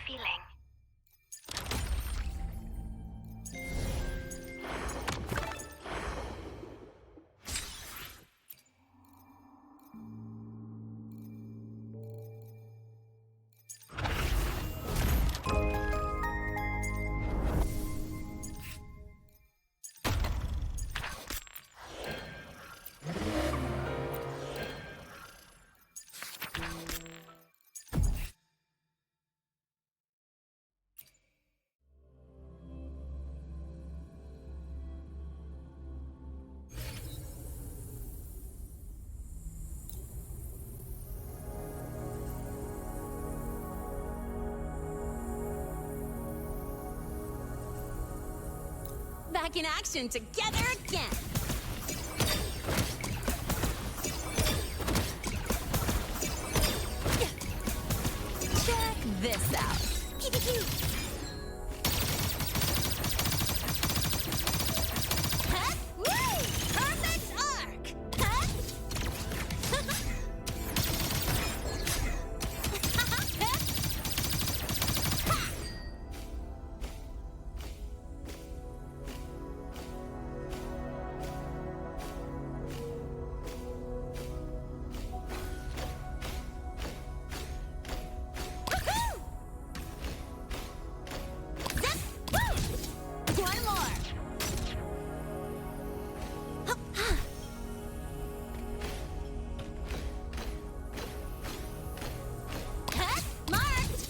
feeling? Back in action together again! Check this out! Pew-pew-pew! Huh? Woo! Perfect arc! Huh? One more! Huh? Marked!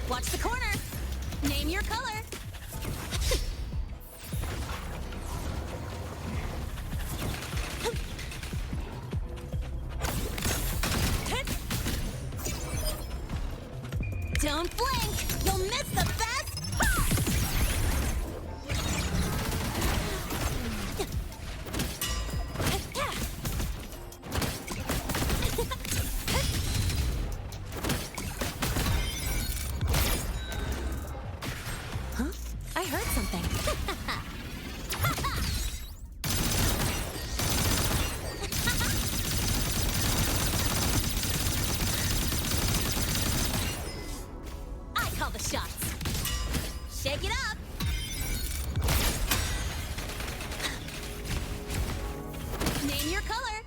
Watch the corner. Name your color. Don't blink. You'll miss the best part. Huh? I heard something. I call the shots. Shake it up. Name your color.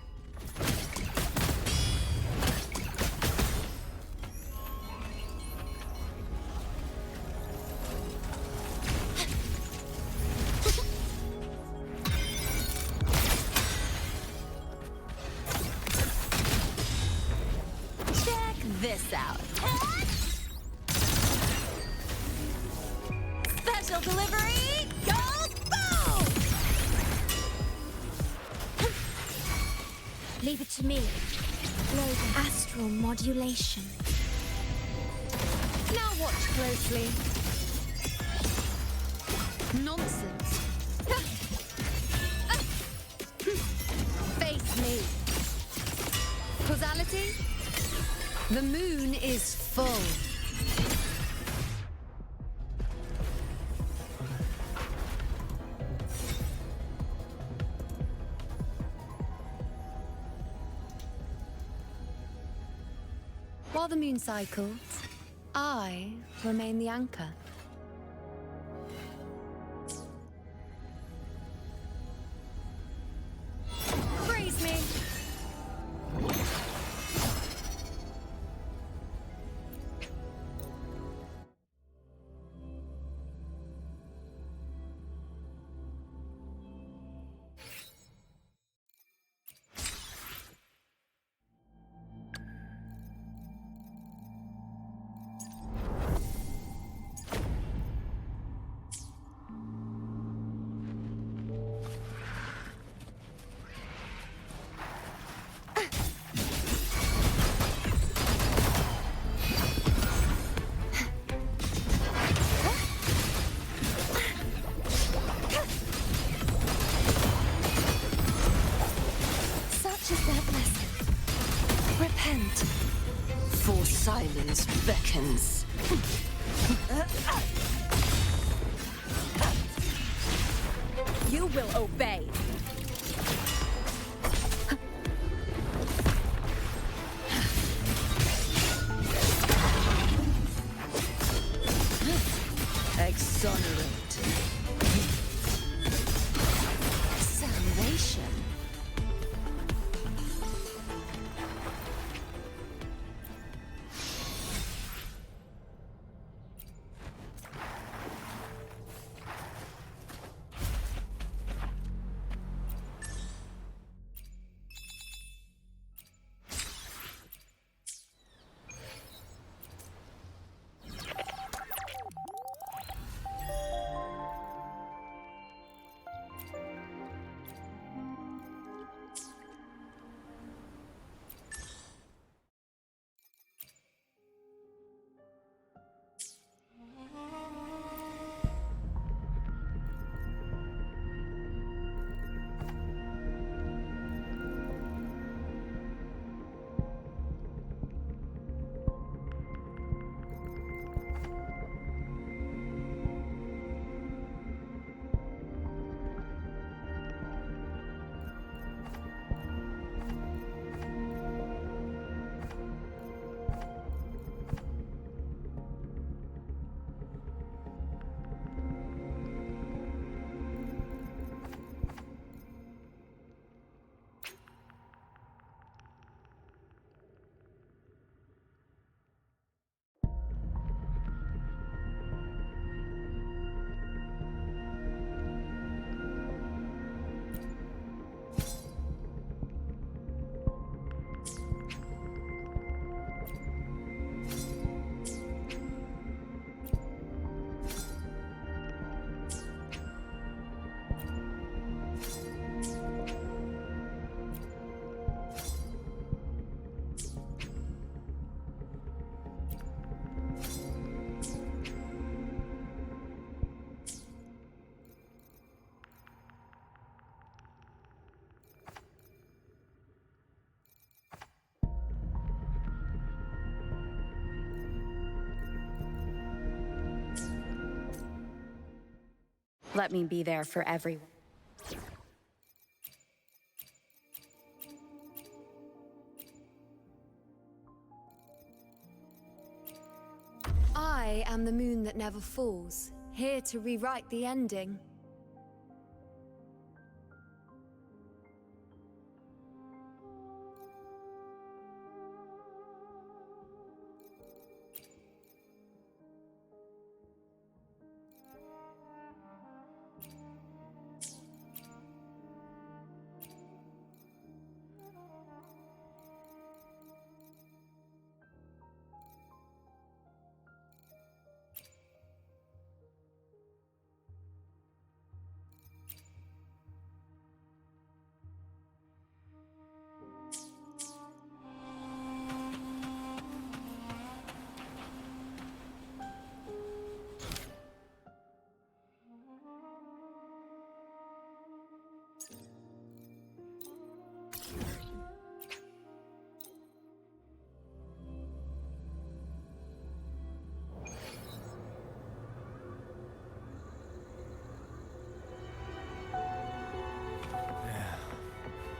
Check this out. Special delivery goes boom! Leave it to me. Loading astral modulation. Now watch closely. Nonsense. Face me. Causality? The moon is full. While the moon cycles, I remain the anchor. Praise me! Vengeance beckons. You will obey. Exonerate. Salvation. Let me be there for everyone. I am the moon that never falls, here to rewrite the ending.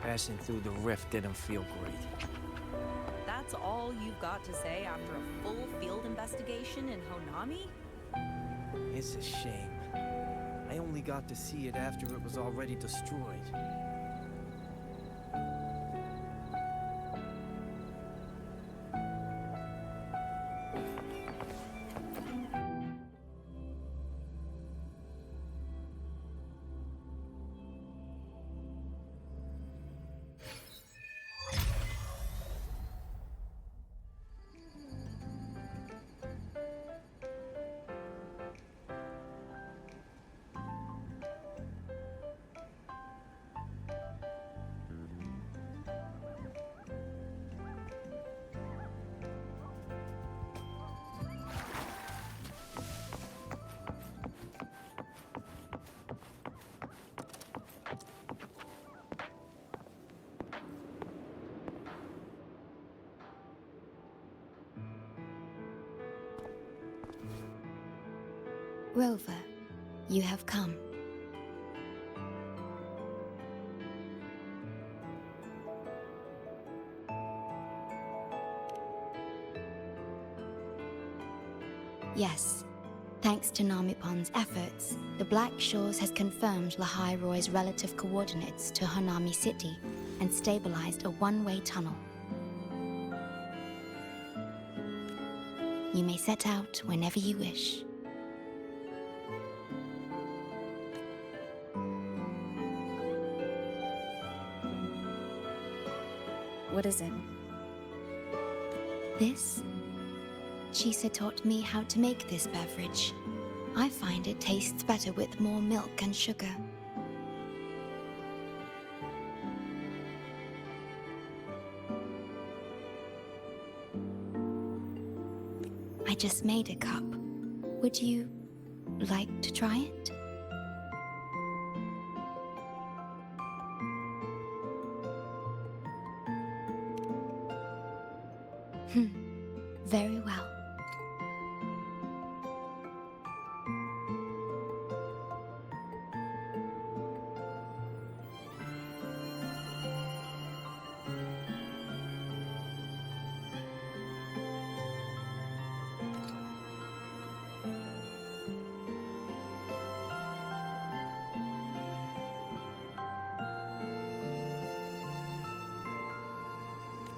Passing through the rift didn't feel great. That's all you've got to say after a full field investigation in Honami? It's a shame. I only got to see it after it was already destroyed. Rover, you have come. Yes, thanks to Namipon's efforts, the Black Shores has confirmed Lahai-Roi's relative coordinates to Hanami City and stabilized a one-way tunnel. You may set out whenever you wish. What is it? This? Chisa taught me how to make this beverage. I find it tastes better with more milk and sugar. I just made a cup. Would you like to try it? Very well.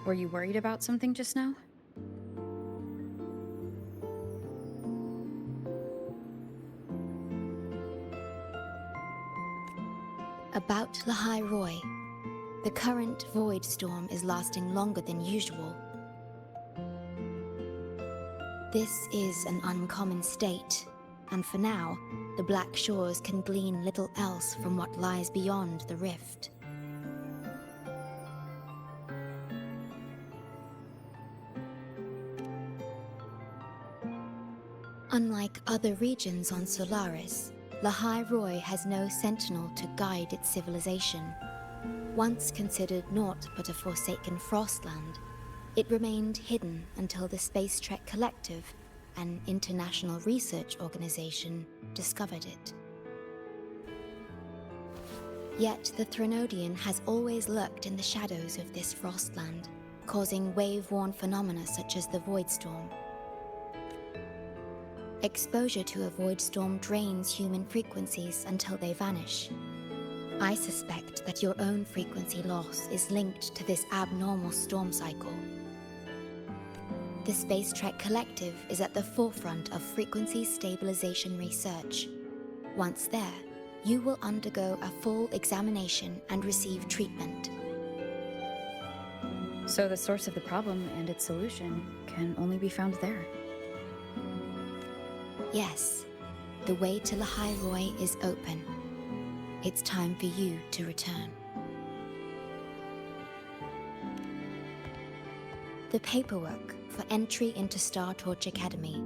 Were you worried about something just now? About Lahai-Roi. The current void storm is lasting longer than usual. This is an uncommon state, and for now, the Black Shores can glean little else from what lies beyond the rift. Unlike other regions on Solaris, Lahai-Roi has no sentinel to guide its civilization. Once considered naught but a forsaken frostland, it remained hidden until the Space Trek Collective, an international research organization, discovered it. Yet the Threnodian has always lurked in the shadows of this frostland, causing wave-worn phenomena such as the Void Storm. Exposure to a void storm drains human frequencies until they vanish. I suspect that your own frequency loss is linked to this abnormal storm cycle. The Space Trek Collective is at the forefront of frequency stabilization research. Once there, you will undergo a full examination and receive treatment. So the source of the problem and its solution can only be found there. Yes, the way to Lahai-Roi is open. It's time for you to return. The paperwork for entry into Star Torch Academy.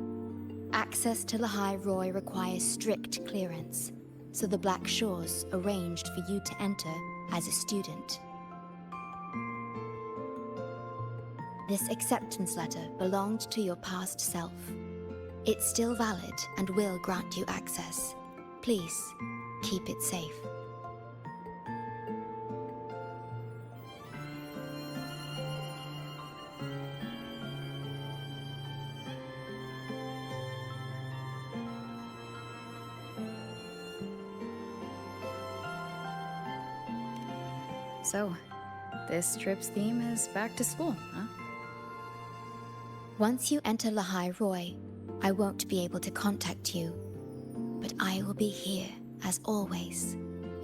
Access to Lahai-Roi requires strict clearance, so the Black Shores arranged for you to enter as a student. This acceptance letter belonged to your past self. It's still valid and will grant you access. Please, keep it safe. So, this trip's theme is back to school, huh? Once you enter Lahai-Roi, I won't be able to contact you, but I will be here, as always,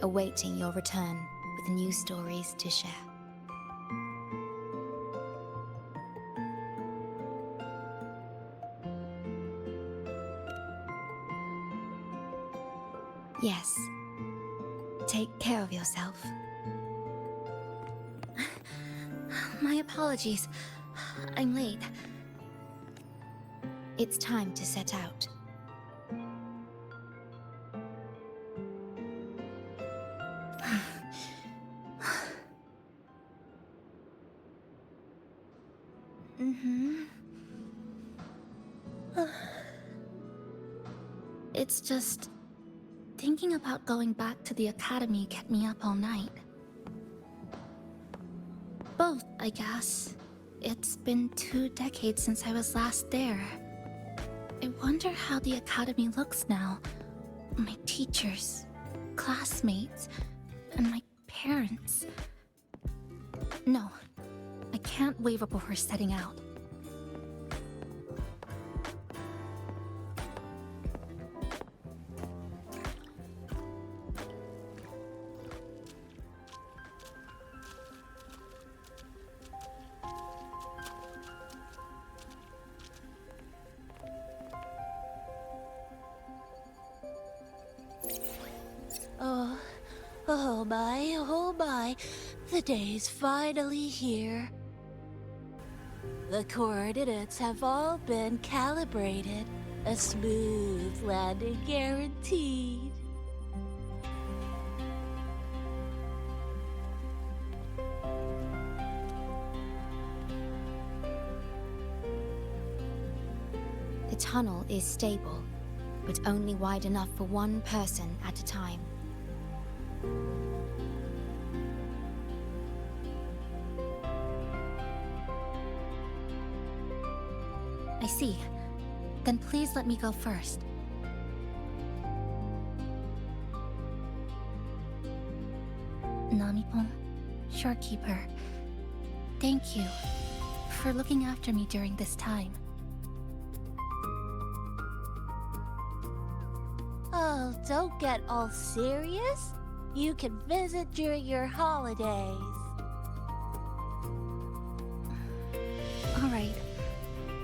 awaiting your return with new stories to share. Yes. Take care of yourself. My apologies. I'm late. It's time to set out. It's just... thinking about going back to the academy kept me up all night. Both, I guess. It's been 2 decades since I was last there. I wonder how the academy looks now. My teachers, classmates, and my parents. No, I can't waver before setting out. Oh my, the day's finally here. The coordinates have all been calibrated. A smooth landing guaranteed. The tunnel is stable, but only wide enough for one person at a time. I see. Then please let me go first. Namipon, Shorekeeper, thank you for looking after me during this time. Oh, don't get all serious. You can visit during your holidays. All right.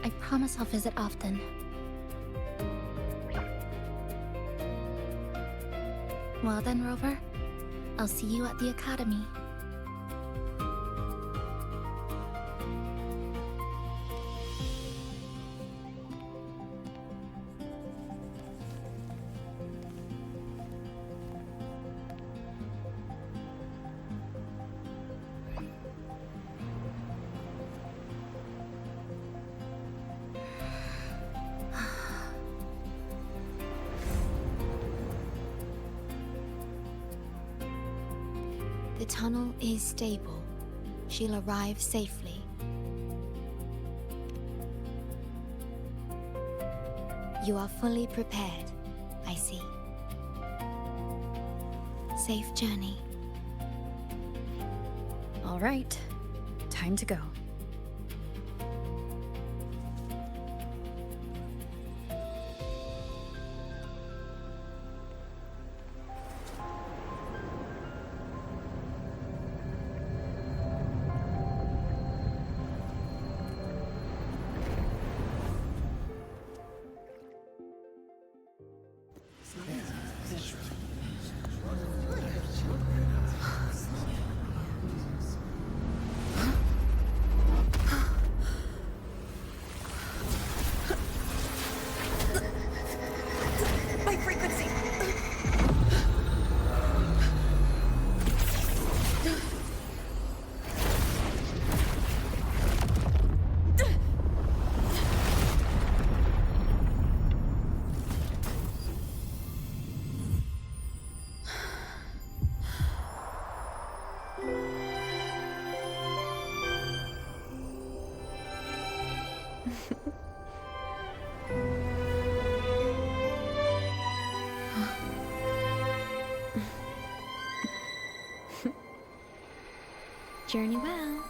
I promise I'll visit often. Well then, Rover. I'll see you at the academy. The tunnel is stable. She'll arrive safely. You are fully prepared, I see. Safe journey. All right, time to go. Journey well.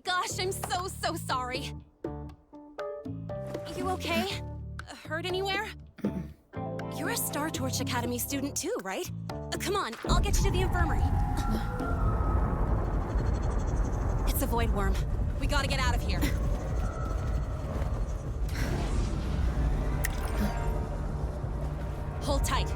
gosh, I'm so sorry. You okay? Hurt anywhere? You're a Star Torch Academy student too, right? Come on, I'll get you to the infirmary. It's a void worm. We gotta get out of here. Hold tight.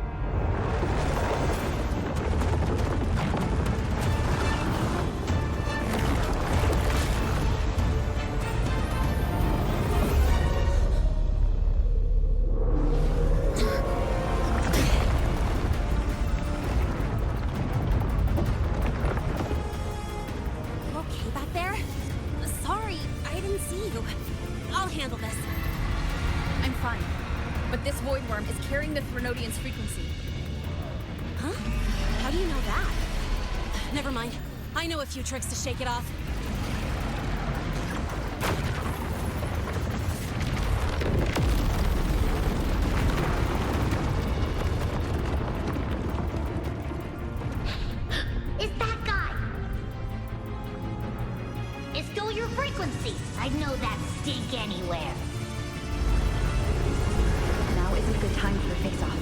Resonators frequency. Huh? How do you know that? Never mind. I know a few tricks to shake it off. It's that guy! It's still your frequency. I'd know that stink anywhere. Now isn't a good time for a face-off.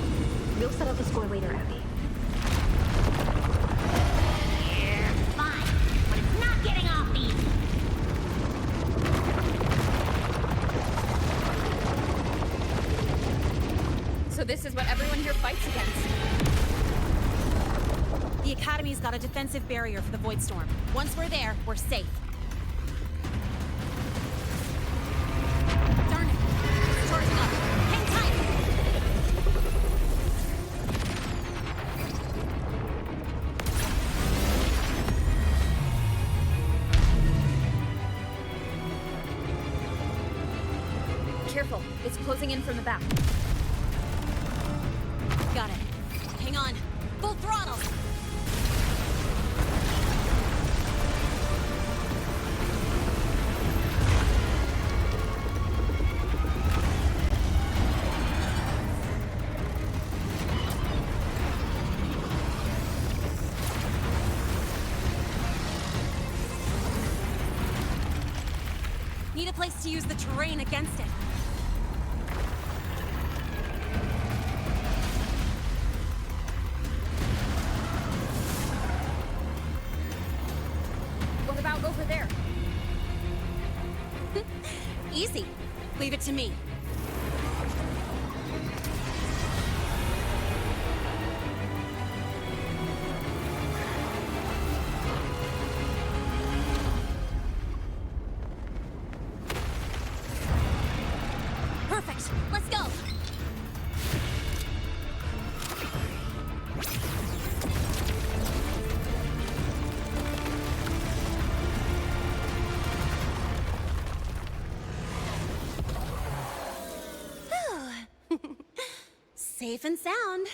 We'll settle the score later, Abby. Yeah, fine. But it's not getting off easy. So this is what everyone here fights against. The Academy's got a defensive barrier for the Void Storm. Once we're there, we're safe. Darn it! It's charging up. Hang tight! Careful, it's closing in from the back. Got it. Hang on. Full throttle! Need a place to use the terrain against it. What about over there? Easy. Leave it to me. Perfect. Let's go. Safe and sound.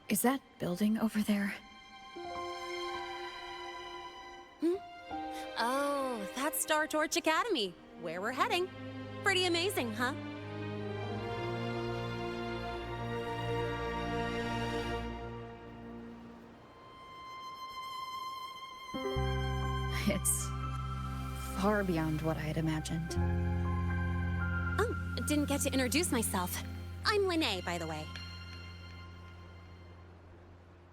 Is that building over there? Oh, that's Star Torch Academy, where we're heading. Pretty amazing, huh? It's far beyond what I had imagined. Oh, didn't get to introduce myself. I'm Lene, by the way.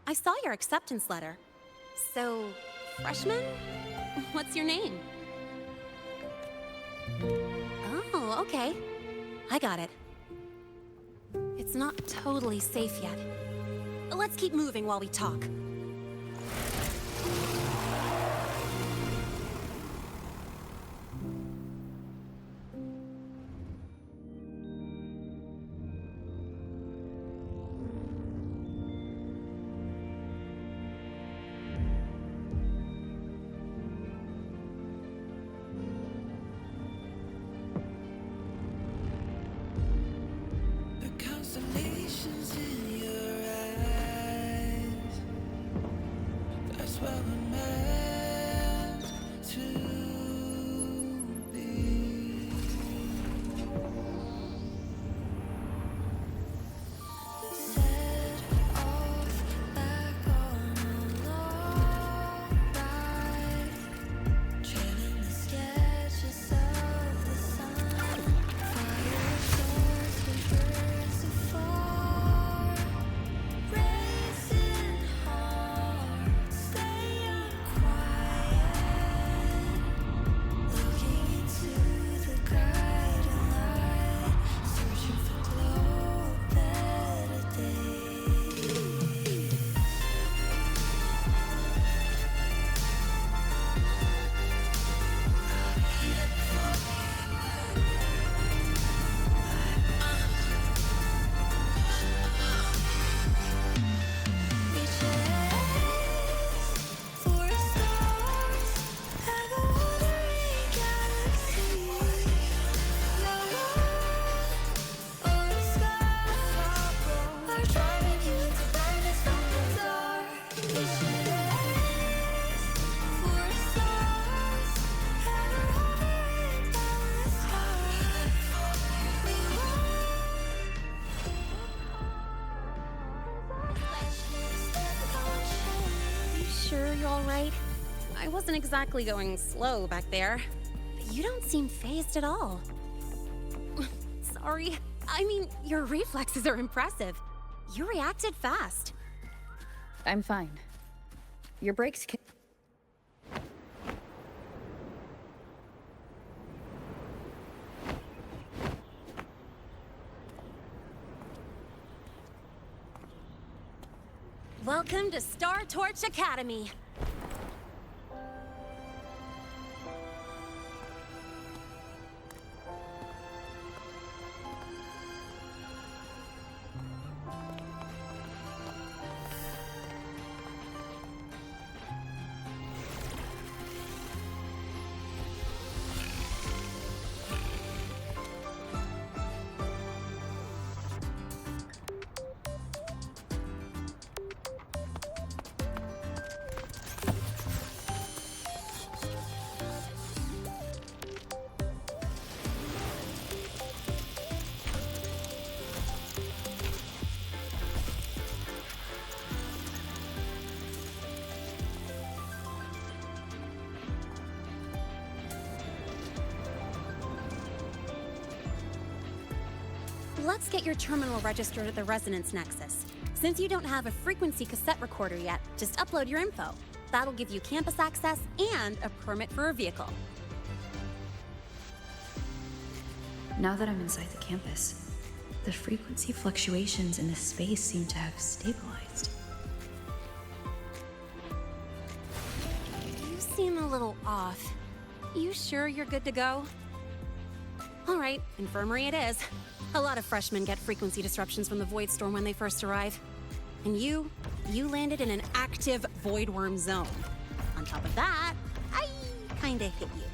I saw your acceptance letter. So, freshman? What's your name? Oh, okay. I got it. It's not totally safe yet. Let's keep moving while we talk. sure you're alright? I wasn't exactly going slow back there. But you don't seem fazed at all. Sorry. I mean, your reflexes are impressive. You reacted fast. I'm fine. Your brakes can. Welcome to Star Torch Academy. Let's get your terminal registered at the Resonance Nexus. Since you don't have a frequency cassette recorder yet, just upload your info. That'll give you campus access and a permit for a vehicle. Now that I'm inside the campus, the frequency fluctuations in this space seem to have stabilized. You seem a little off. You sure you're good to go? All right, infirmary it is. A lot of freshmen get frequency disruptions from the Void Storm when they first arrive. And you landed in an active Void Worm zone. On top of that, I kinda hit you.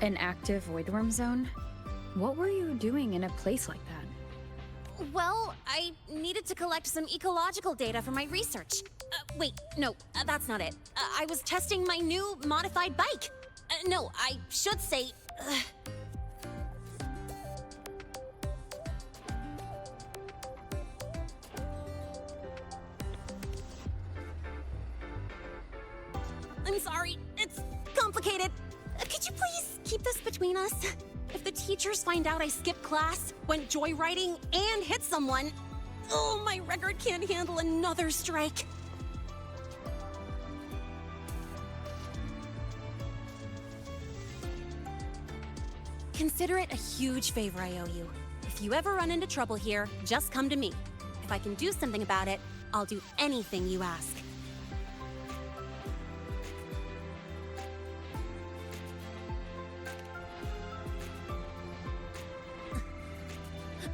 An active voidworm zone? What were you doing in a place like that? Well, I needed to collect some ecological data for my research. Wait, no, that's not it. I was testing my new modified bike. No, I should say... I'm sorry, it's complicated. Could you please keep this between us? If the teachers find out I skipped class, went joyriding, and hit someone, oh, my record can't handle another strike. Consider it a huge favor I owe you. If you ever run into trouble here, just come to me. If I can do something about it, I'll do anything you ask.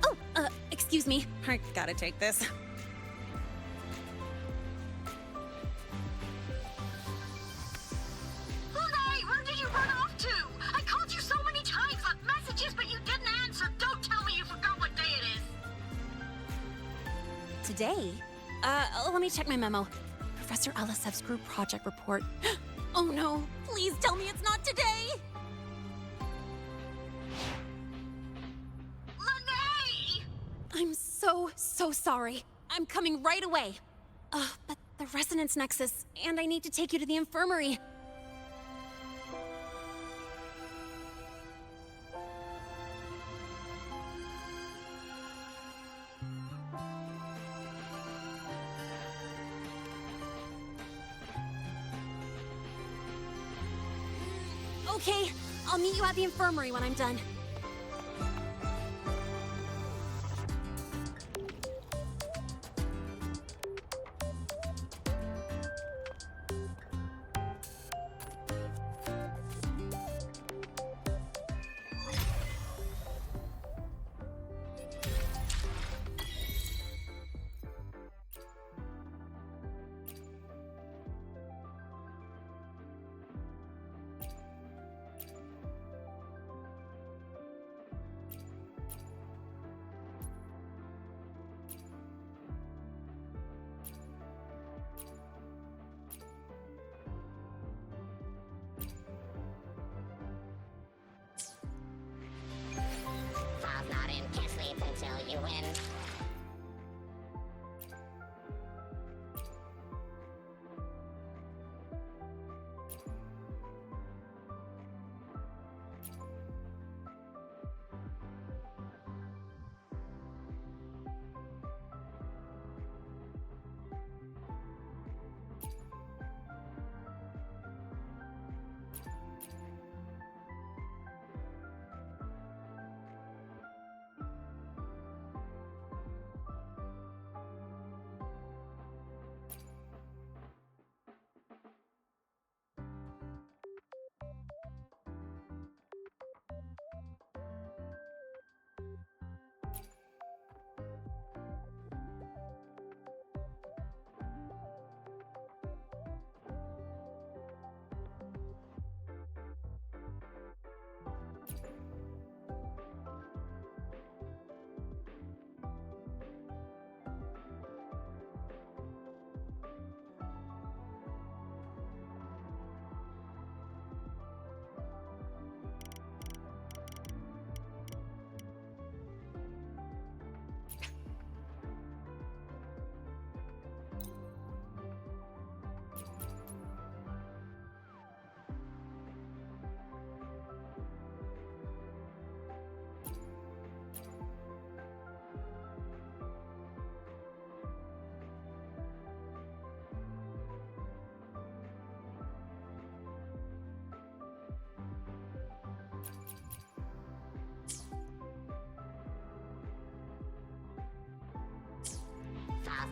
Oh, excuse me. I gotta take this. Lahai, where did you run off to? I called you so many times, left messages, but you didn't answer. Don't tell me you forgot what day it is. Today? Let me check my memo. Professor Alasev's group project report. Oh no, please tell me it's not today! Lahai! I'm so sorry. I'm coming right away. But the Resonance Nexus, and I need to take you to the infirmary. Okay, I'll meet you at the infirmary when I'm done.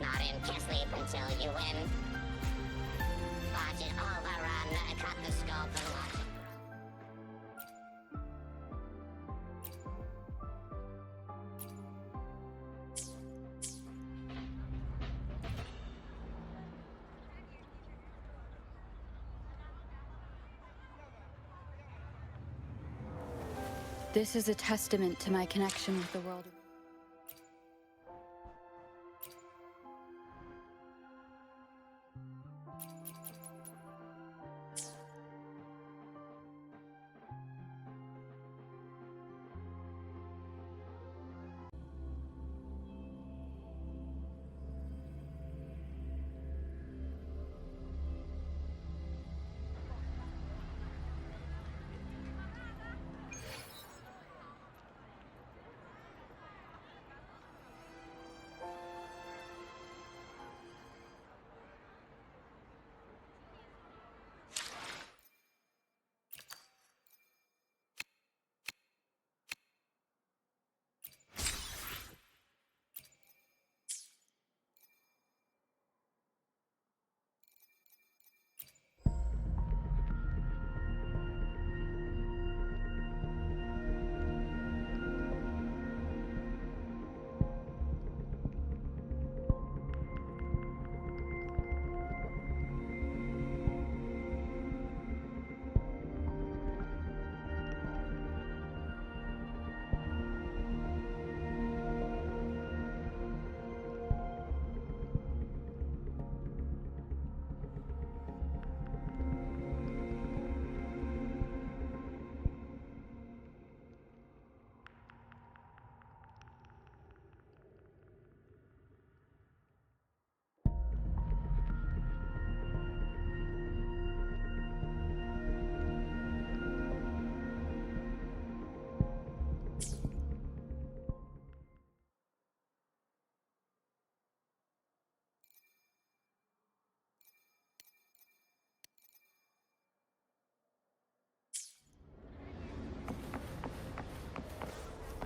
not in, can't sleep until you win. Watch it overrun, cut the scope and watch it. This is a testament to my connection with the world.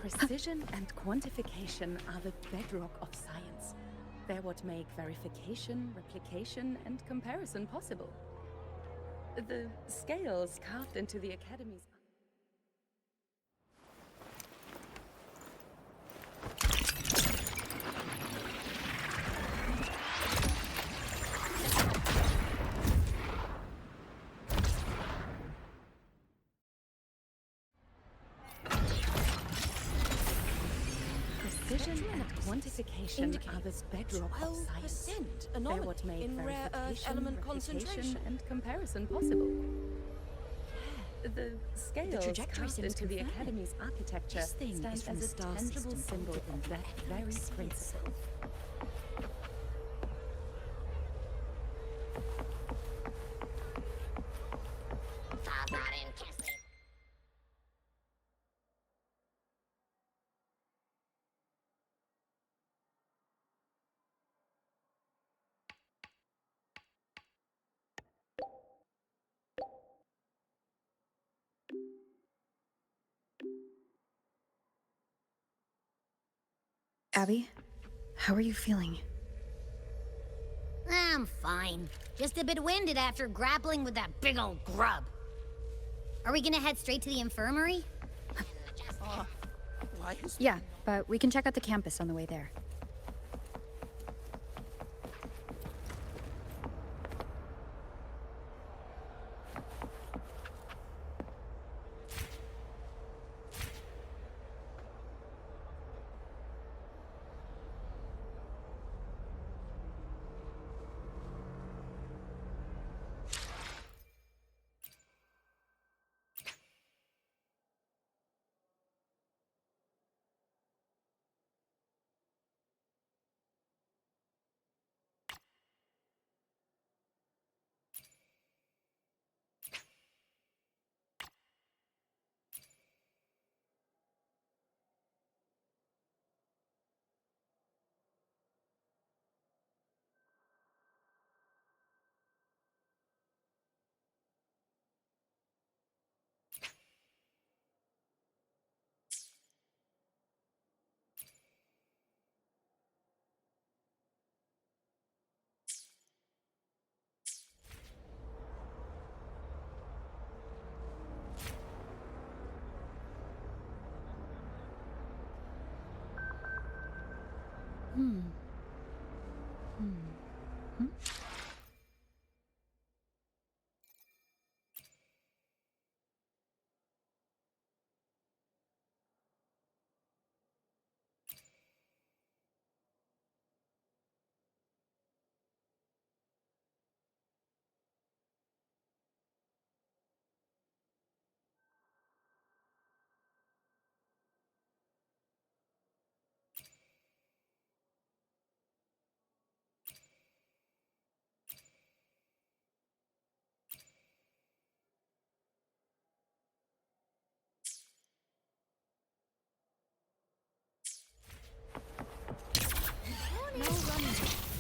Precision and quantification are the bedrock of science. They're what make verification, replication, and comparison possible. The scales carved into the Academy's... Precision and quantification are the bedrock of science. They're what make verification, replication, and comparison possible. The scales carved into the Academy's architecture stand as a tangible symbol of that very principle. Not in, can't sleep. Abby, how are you feeling? I'm fine. Just a bit winded after grappling with that big old grub. Are we gonna head straight to the infirmary? Yeah, but we can check out the campus on the way there. No running.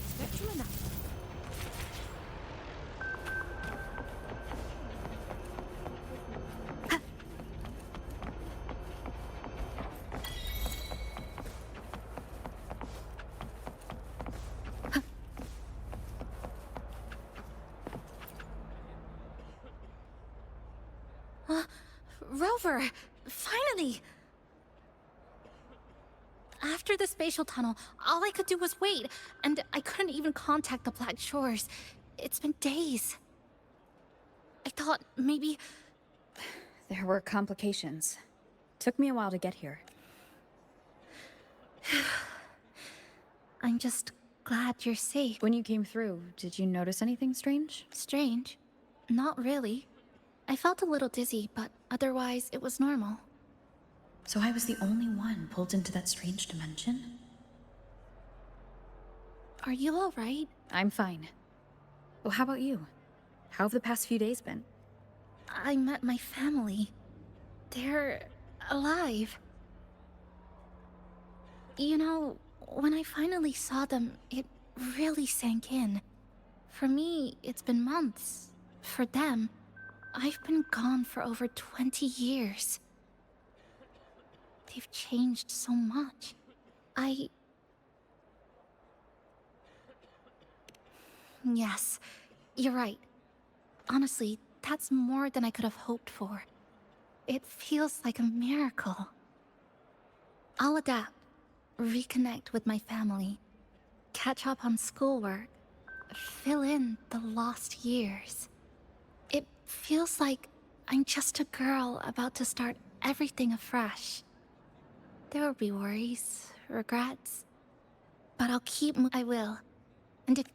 Spectral enough. Rover! Finally! After the spatial tunnel, all I could do was wait, and I couldn't even contact the Black Shores. It's been days. I thought maybe... There were complications. Took me a while to get here. I'm just glad you're safe. When you came through, did you notice anything strange? Strange? Not really. I felt a little dizzy, but otherwise it was normal. So I was the only one pulled into that strange dimension? Are you alright? I'm fine. Well, how about you? How have the past few days been? I met my family. They're alive. You know, when I finally saw them, it really sank in. For me, it's been months. For them, I've been gone for over 20 years. They've changed so much. Yes, you're right. Honestly, that's more than I could have hoped for. It feels like a miracle. I'll adapt, reconnect with my family, catch up on schoolwork, fill in the lost years. It feels like I'm just a girl about to start everything afresh. There will be worries, regrets, but I'll keep I will. And if...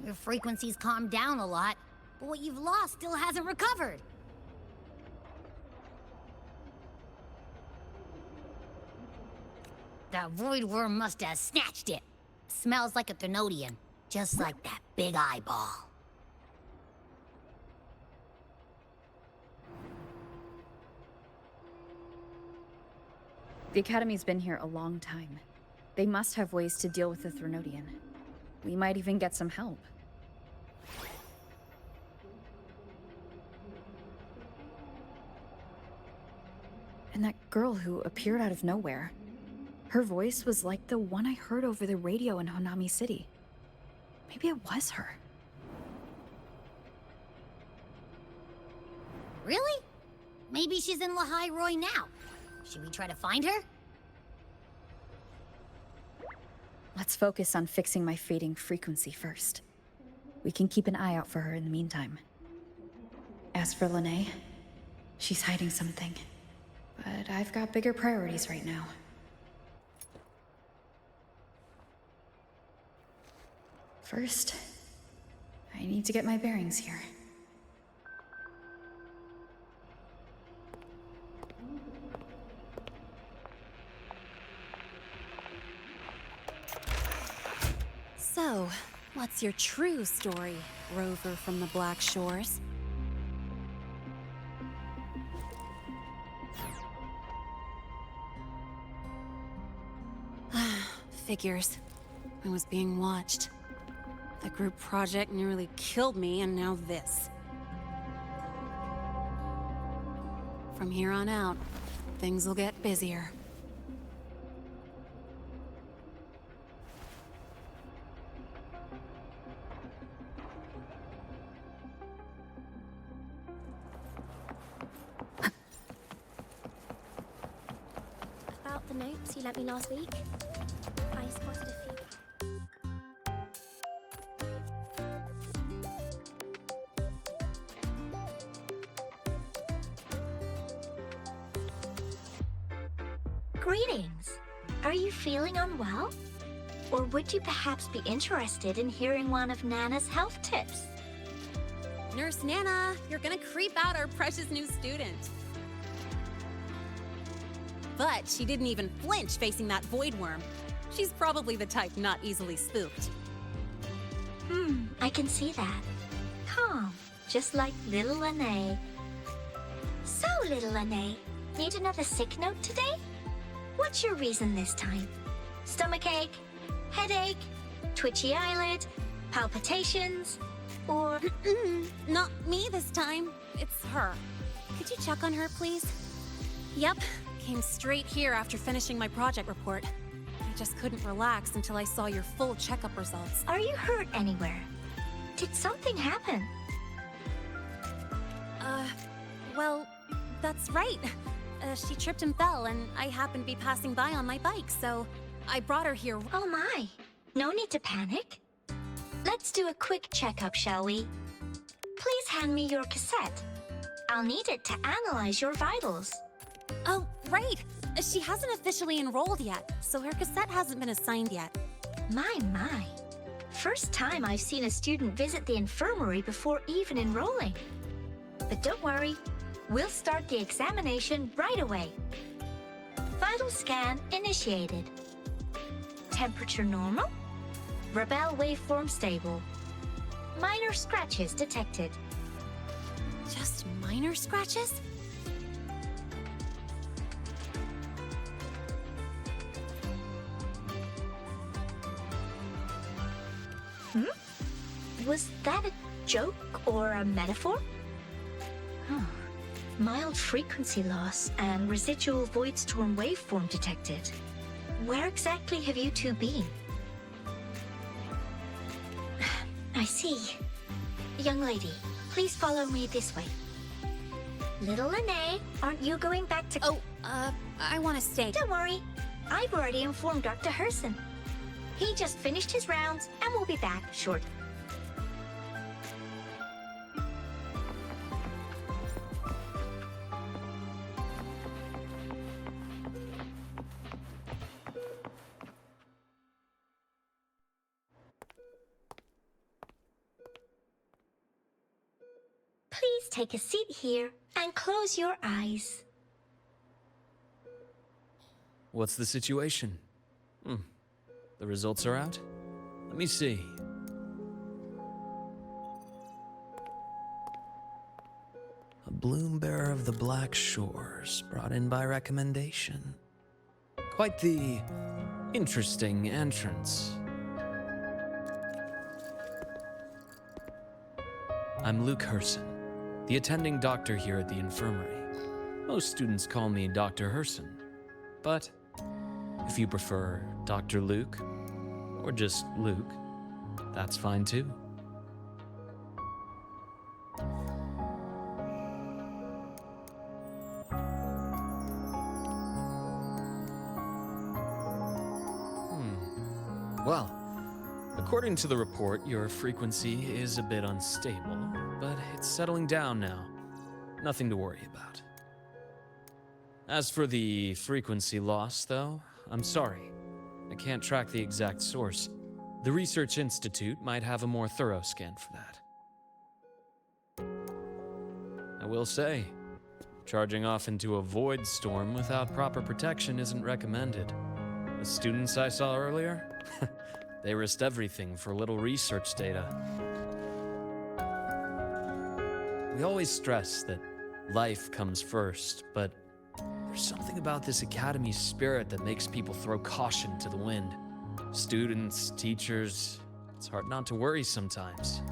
Your frequency's calmed down a lot, but what you've lost still hasn't recovered. That void worm must have snatched it. Smells like a Thenodian, just like that big eyeball. The Academy's been here a long time. They must have ways to deal with the Threnodian. We might even get some help. And that girl who appeared out of nowhere. Her voice was like the one I heard over the radio in Honami City. Maybe it was her. Really? Maybe she's in Lahai-Roi now. Should we try to find her? Let's focus on fixing my fading frequency first. We can keep an eye out for her in the meantime. As for Lene, she's hiding something. But I've got bigger priorities right now. First, I need to get my bearings here. So, what's your true story, rover from the Black Shores? Figures. I was being watched. The group project nearly killed me, and now this. From here on out, things will get busier. About the notes you lent me last week, I spotted a few. Greetings. Are you feeling unwell? Or would you perhaps be interested in hearing one of Nana's health tips? Nurse Nana, you're gonna creep out our precious new student. But she didn't even flinch facing that void worm. She's probably the type not easily spooked. I can see that. Calm, just like little Lene. So, little Lene, need another sick note today? What's your reason this time? Stomachache? Headache? Twitchy eyelid? Palpitations? Or... Not me this time. It's her. Could you check on her, please? Yep. Came straight here after finishing my project report. I just couldn't relax until I saw your full checkup results. Are you hurt anywhere? Did something happen? Well, that's right. She tripped and fell, and I happened to be passing by on my bike, so I brought her here. Oh my. No need to panic. Let's do a quick checkup, shall we? Please hand me your cassette. I'll need it to analyze your vitals. Oh, right. She hasn't officially enrolled yet, so her cassette hasn't been assigned yet. My. First time I've seen a student visit the infirmary before even enrolling. But don't worry, we'll start the examination right away. Vital scan initiated. Temperature normal. Rebel waveform stable. Minor scratches detected. Just minor scratches? Was that a joke or a metaphor? Mild frequency loss and residual void storm waveform detected. Where exactly have you two been? I see. Young lady, please follow me this way. Little Lene, aren't you going back to... Oh, I want to stay. Don't worry. I've already informed Dr. Herson. He just finished his rounds and will be back shortly. Please take a seat here and close your eyes. What's the situation? The results are out? Let me see. A bloom bearer of the Black Shores, brought in by recommendation. Quite the interesting entrance. I'm Luke Herson, the attending doctor here at the infirmary. Most students call me Dr. Herson, but if you prefer Dr. Luke, or just Luke, that's fine too. Well, according to the report, your frequency is a bit unstable, but it's settling down now. Nothing to worry about. As for the frequency loss, though, I'm sorry. I can't track the exact source. The Research Institute might have a more thorough scan for that. I will say, charging off into a void storm without proper protection isn't recommended. The students I saw earlier, they risked everything for a little research data. We always stress that life comes first, but there's something about this academy's spirit that makes people throw caution to the wind. Students, teachers, it's hard not to worry sometimes.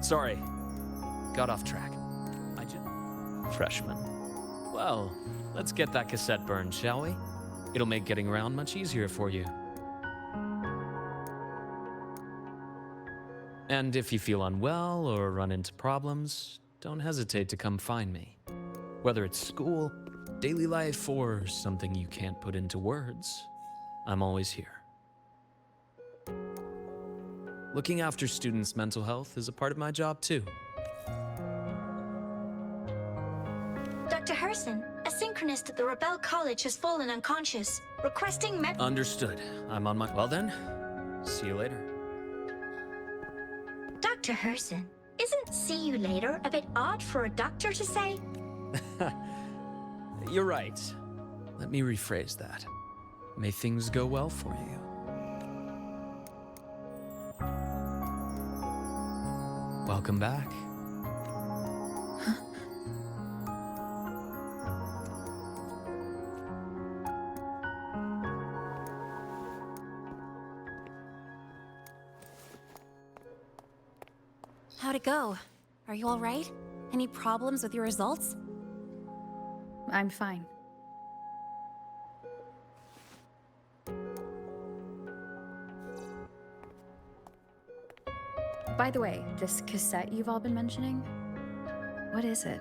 Sorry. Got off track. Freshman. Well, let's get that cassette burned, shall we? It'll make getting around much easier for you. And if you feel unwell or run into problems, don't hesitate to come find me. Whether it's school, daily life, or something you can't put into words, I'm always here. Looking after students' mental health is a part of my job too. Dr. Herson, a synchronist at the Rebel College has fallen unconscious, requesting Understood. I'm on my... Well then, see you later. Dr. Herson, isn't see you later a bit odd for a doctor to say? You're right. Let me rephrase that. May things go well for you. Welcome back. How'd it go? Are you all right? Any problems with your results? I'm fine. By the way, this cassette you've all been mentioning, what is it?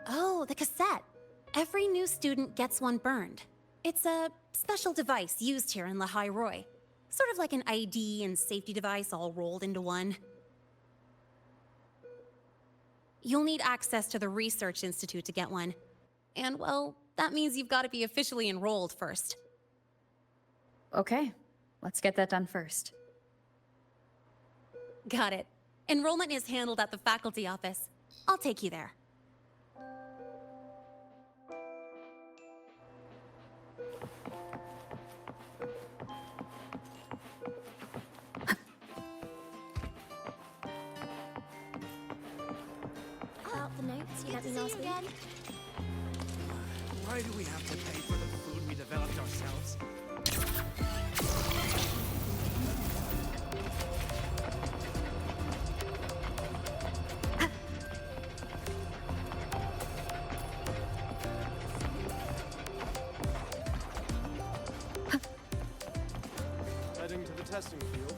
Oh, the cassette. Every new student gets one burned. It's a special device used here in Lahai-Roi. Sort of like an ID and safety device all rolled into one. You'll need access to the Research Institute to get one. And, well, that means you've got to be officially enrolled first. Okay, let's get that done first. Got it. Enrollment is handled at the faculty office. I'll take you there. The notes you let me last week. Why do we have to pay for the food we developed ourselves? Heading to the testing field.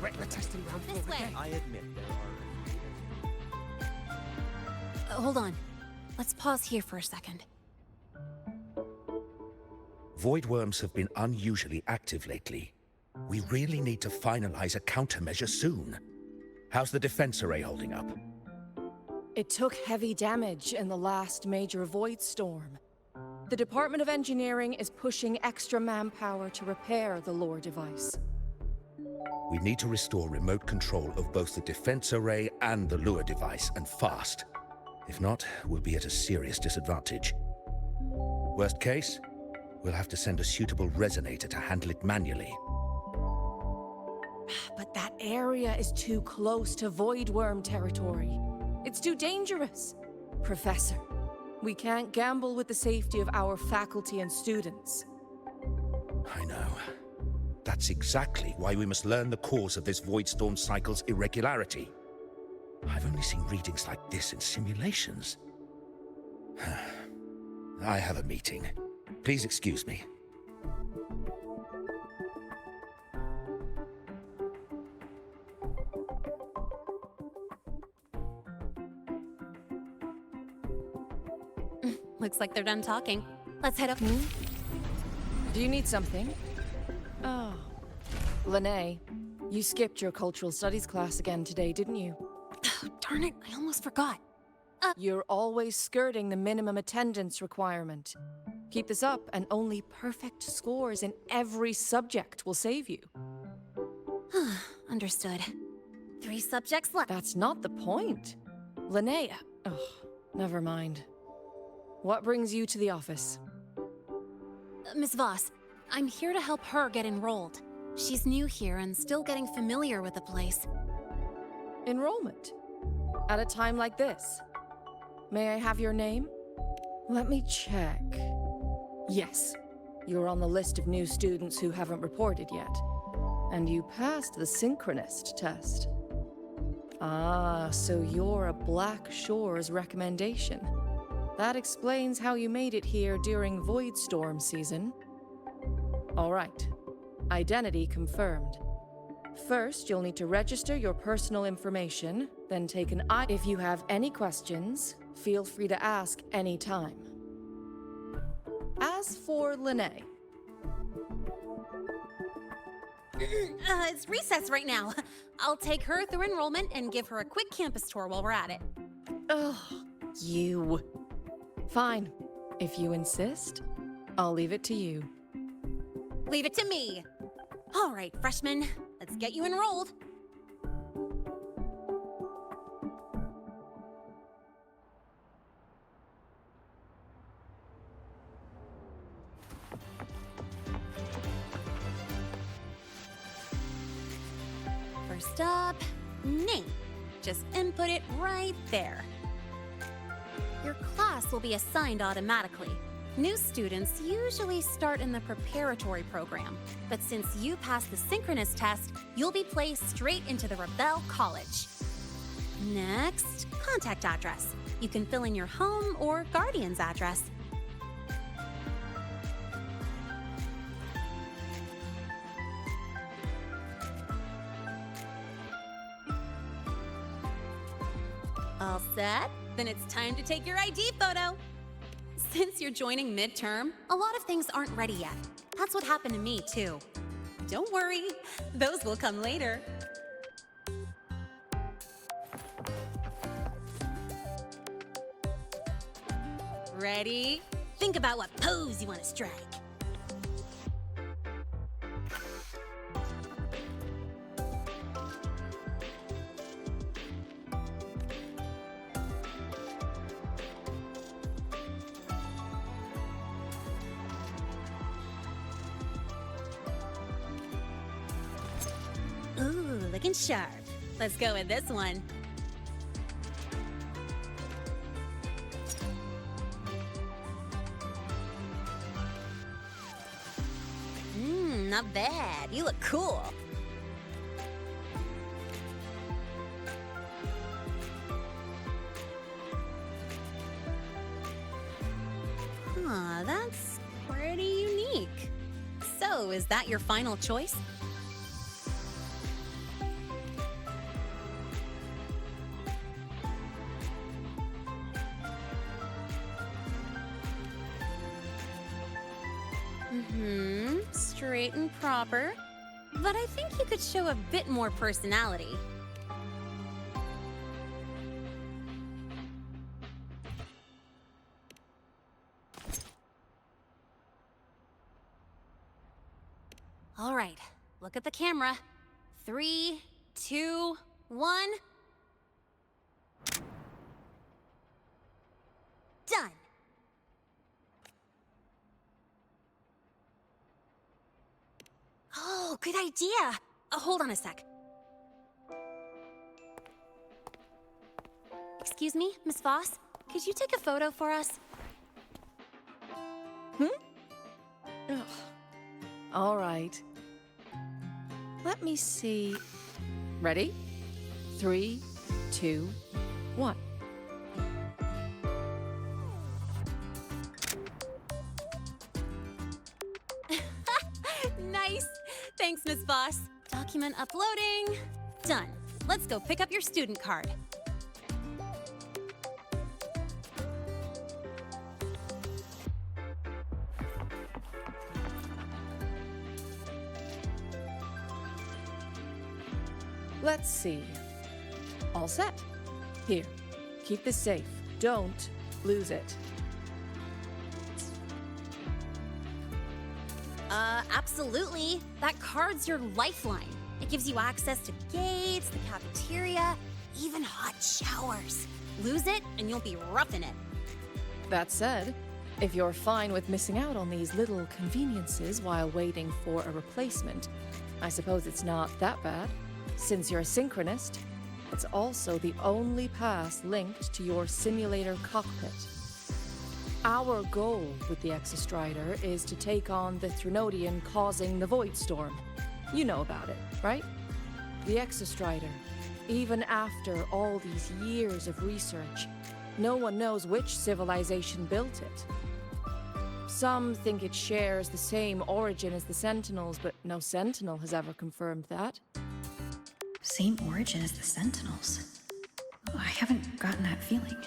Wreck the testing ground floor This way. again. I admit there are. Hold on. let's pause here for a second. Void worms have been unusually active lately. We really need to finalize a countermeasure soon. How's the defense array holding up? It took heavy damage in the last major void storm. The Department of Engineering is pushing extra manpower to repair the lore device. We need to restore remote control of both the defense array and the lure device, and fast. If not, we'll be at a serious disadvantage. Worst case, we'll have to send a suitable resonator to handle it manually. But that area is too close to void worm territory. It's too dangerous. Professor, we can't gamble with the safety of our faculty and students. I know. That's exactly why we must learn the cause of this void storm cycle's irregularity. I've only seen readings like this in simulations. I have a meeting. Please excuse me. Looks like they're done talking. Let's head up. Do you need something? Oh. Lene, you skipped your cultural studies class again today, didn't you? Oh, darn it, I almost forgot. You're always skirting the minimum attendance requirement. Keep this up, and only perfect scores in every subject will save you. Understood. 3 subjects left. That's not the point. Linnea. Oh, never mind. What brings you to the office? Miss Voss, I'm here to help her get enrolled. She's new here and still getting familiar with the place. Enrollment? At a time like this? May I have your name? Let me check. Yes, you're on the list of new students who haven't reported yet. And you passed the synchronist test. Ah, so you're a Black Shores recommendation. That explains how you made it here during Void Storm season. All right. Identity confirmed. First, you'll need to register your personal information, then take an eye. If you have any questions, feel free to ask any time. As for Lene. It's recess right now. I'll take her through enrollment and give her a quick campus tour while we're at it. Ugh, you. Fine. If you insist, I'll leave it to you. Leave it to me. All right, freshmen, let's get you enrolled. First up, name. Just input it right there. Your class will be assigned automatically. New students usually start in the preparatory program, but since you passed the synchronous test, you'll be placed straight into the Rebel College. Next, contact address. You can fill in your home or guardian's address. All set? Then it's time to take your ID photo. Since you're joining midterm, a lot of things aren't ready yet. That's what happened to me, too. Don't worry, those will come later. Ready? Think about what pose you want to strike. Ooh, looking sharp. Let's go with this one. Not bad. You look cool. Huh, that's pretty unique. So, is that your final choice? straight and proper. But I think you could show a bit more personality. All right, look at the camera. 3, 2, 1. Done. Oh, good idea. Hold on a sec. Excuse me, Miss Voss? Could you take a photo for us? Ugh. All right. Let me see. Ready? 3, 2, 1. Nice. Thanks, Miss Voss. Document uploading. Done. Let's go pick up your student card. Let's see. All set. Here, keep this safe. Don't lose it. Absolutely. That card's your lifeline. It gives you access to gates, the cafeteria, even hot showers. Lose it, and you'll be roughing it. That said, if you're fine with missing out on these little conveniences while waiting for a replacement, I suppose it's not that bad. Since you're a synchronist, it's also the only pass linked to your simulator cockpit. Our goal with the Exostrider is to take on the Threnodian causing the Void Storm. You know about it, right? The Exostrider. Even after all these years of research, no one knows which civilization built it. Some think it shares the same origin as the Sentinels, but no Sentinel has ever confirmed that. Same origin as the Sentinels? Oh, I haven't gotten that feeling.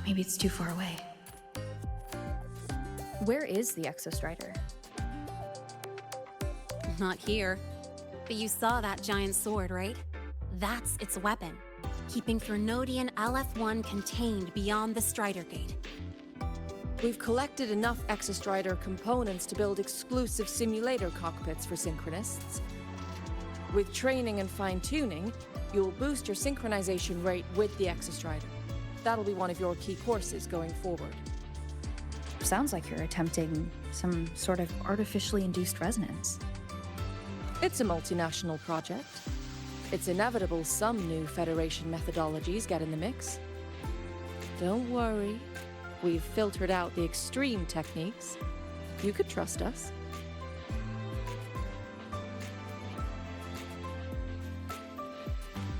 Maybe it's too far away. Where is the Exostrider? Not here. But you saw that giant sword, right? That's its weapon, keeping Threnodian LF-1 contained beyond the Strider Gate. We've collected enough Exostrider components to build exclusive simulator cockpits for synchronists. With training and fine-tuning, you'll boost your synchronization rate with the Exostrider. That'll be one of your key courses going forward. Sounds like you're attempting some sort of artificially induced resonance. It's a multinational project. It's inevitable some new Federation methodologies get in the mix. Don't worry. We've filtered out the extreme techniques. You could trust us.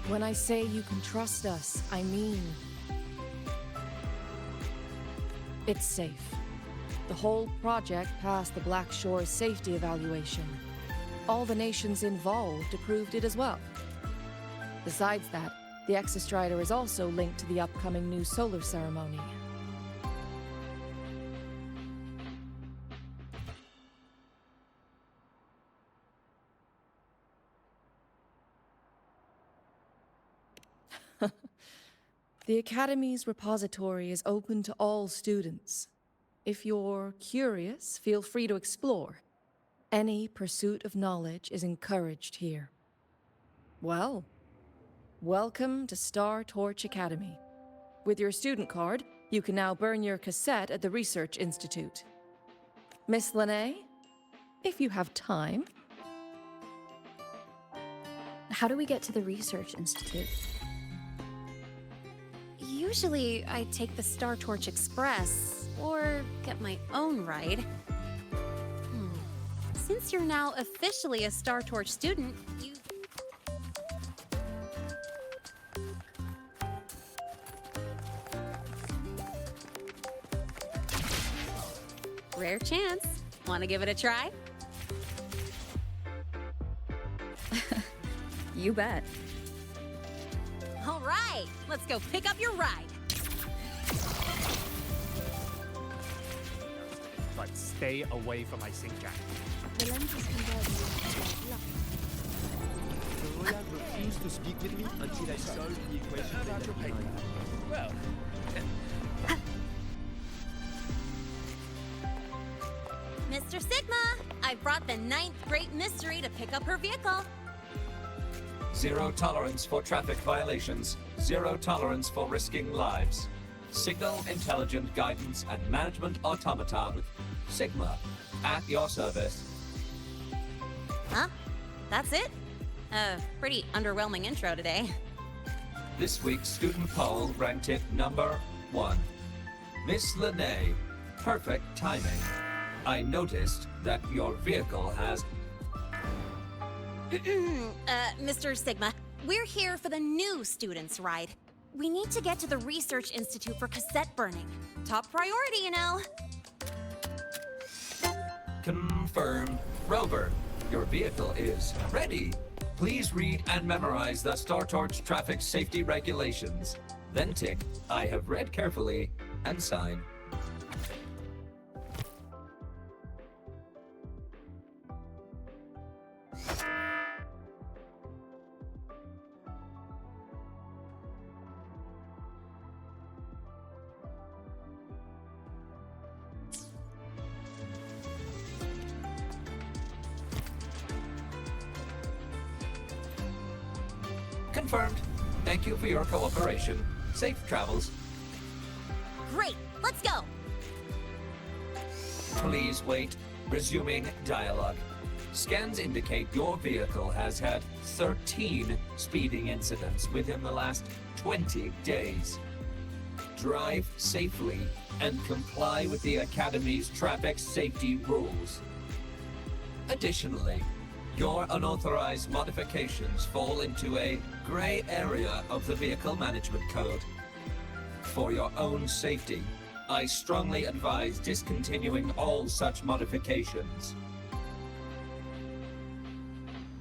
When I say you can trust us, I mean it's safe. The whole project passed the Black Shore's safety evaluation. All the nations involved approved it as well. Besides that, the Exostrider is also linked to the upcoming new solar ceremony. The Academy's repository is open to all students. If you're curious, feel free to explore. Any pursuit of knowledge is encouraged here. Well, welcome to Star Torch Academy. With your student card, you can now burn your cassette at the Research Institute. Miss Lahai, if you have time. How do we get to the Research Institute? Usually, I take the Star Torch Express, or get my own ride. Since you're now officially a Star Torch student, you... Rare chance. Want to give it a try? You bet. All right, let's go pick up your ride. But stay away from my sync jack. The lenses convert you into light. Gloria refused to speak with me until I solved the equation. About your paper. Well, Mr. Sigma, I brought the 9th Great Mystery to pick up her vehicle. Zero tolerance for traffic violations. Zero tolerance for risking lives. Signal intelligent guidance and management automaton. Sigma, at your service. Huh? That's it? Pretty underwhelming intro today. This week's student poll ranked it number 1. Miss Lene, perfect timing. I noticed that your vehicle has... Mr. Sigma, we're here for the new students' ride. We need to get to the Research Institute for cassette burning. Top priority, you know. Confirmed. Rover, your vehicle is ready. Please read and memorize the StarTorch traffic safety regulations. Then tick, I have read carefully, and sign. Confirmed. Thank you for your cooperation. Safe travels. Great, let's go. Please wait. Resuming dialogue. Scans indicate your vehicle has had 13 speeding incidents within the last 20 days. Drive safely and comply with the Academy's traffic safety rules. Additionally, your unauthorized modifications fall into a gray area of the Vehicle Management Code. For your own safety, I strongly advise discontinuing all such modifications.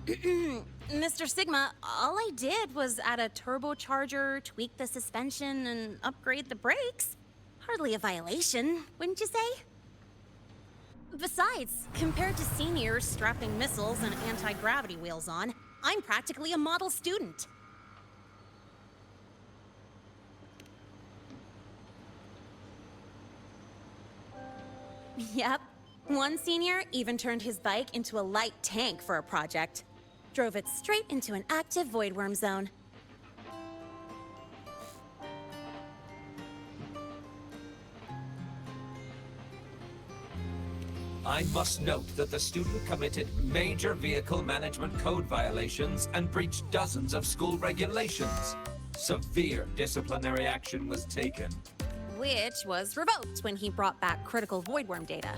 Mr. Sigma, all I did was add a turbocharger, tweak the suspension, and upgrade the brakes. Hardly a violation, wouldn't you say? Besides, compared to seniors strapping missiles and anti-gravity wheels on, I'm practically a model student. Yep. One senior even turned his bike into a light tank for a project. Drove it straight into an active voidworm zone. I must note that the student committed major vehicle management code violations and breached dozens of school regulations. Severe disciplinary action was taken. Which was revoked when he brought back critical voidworm data.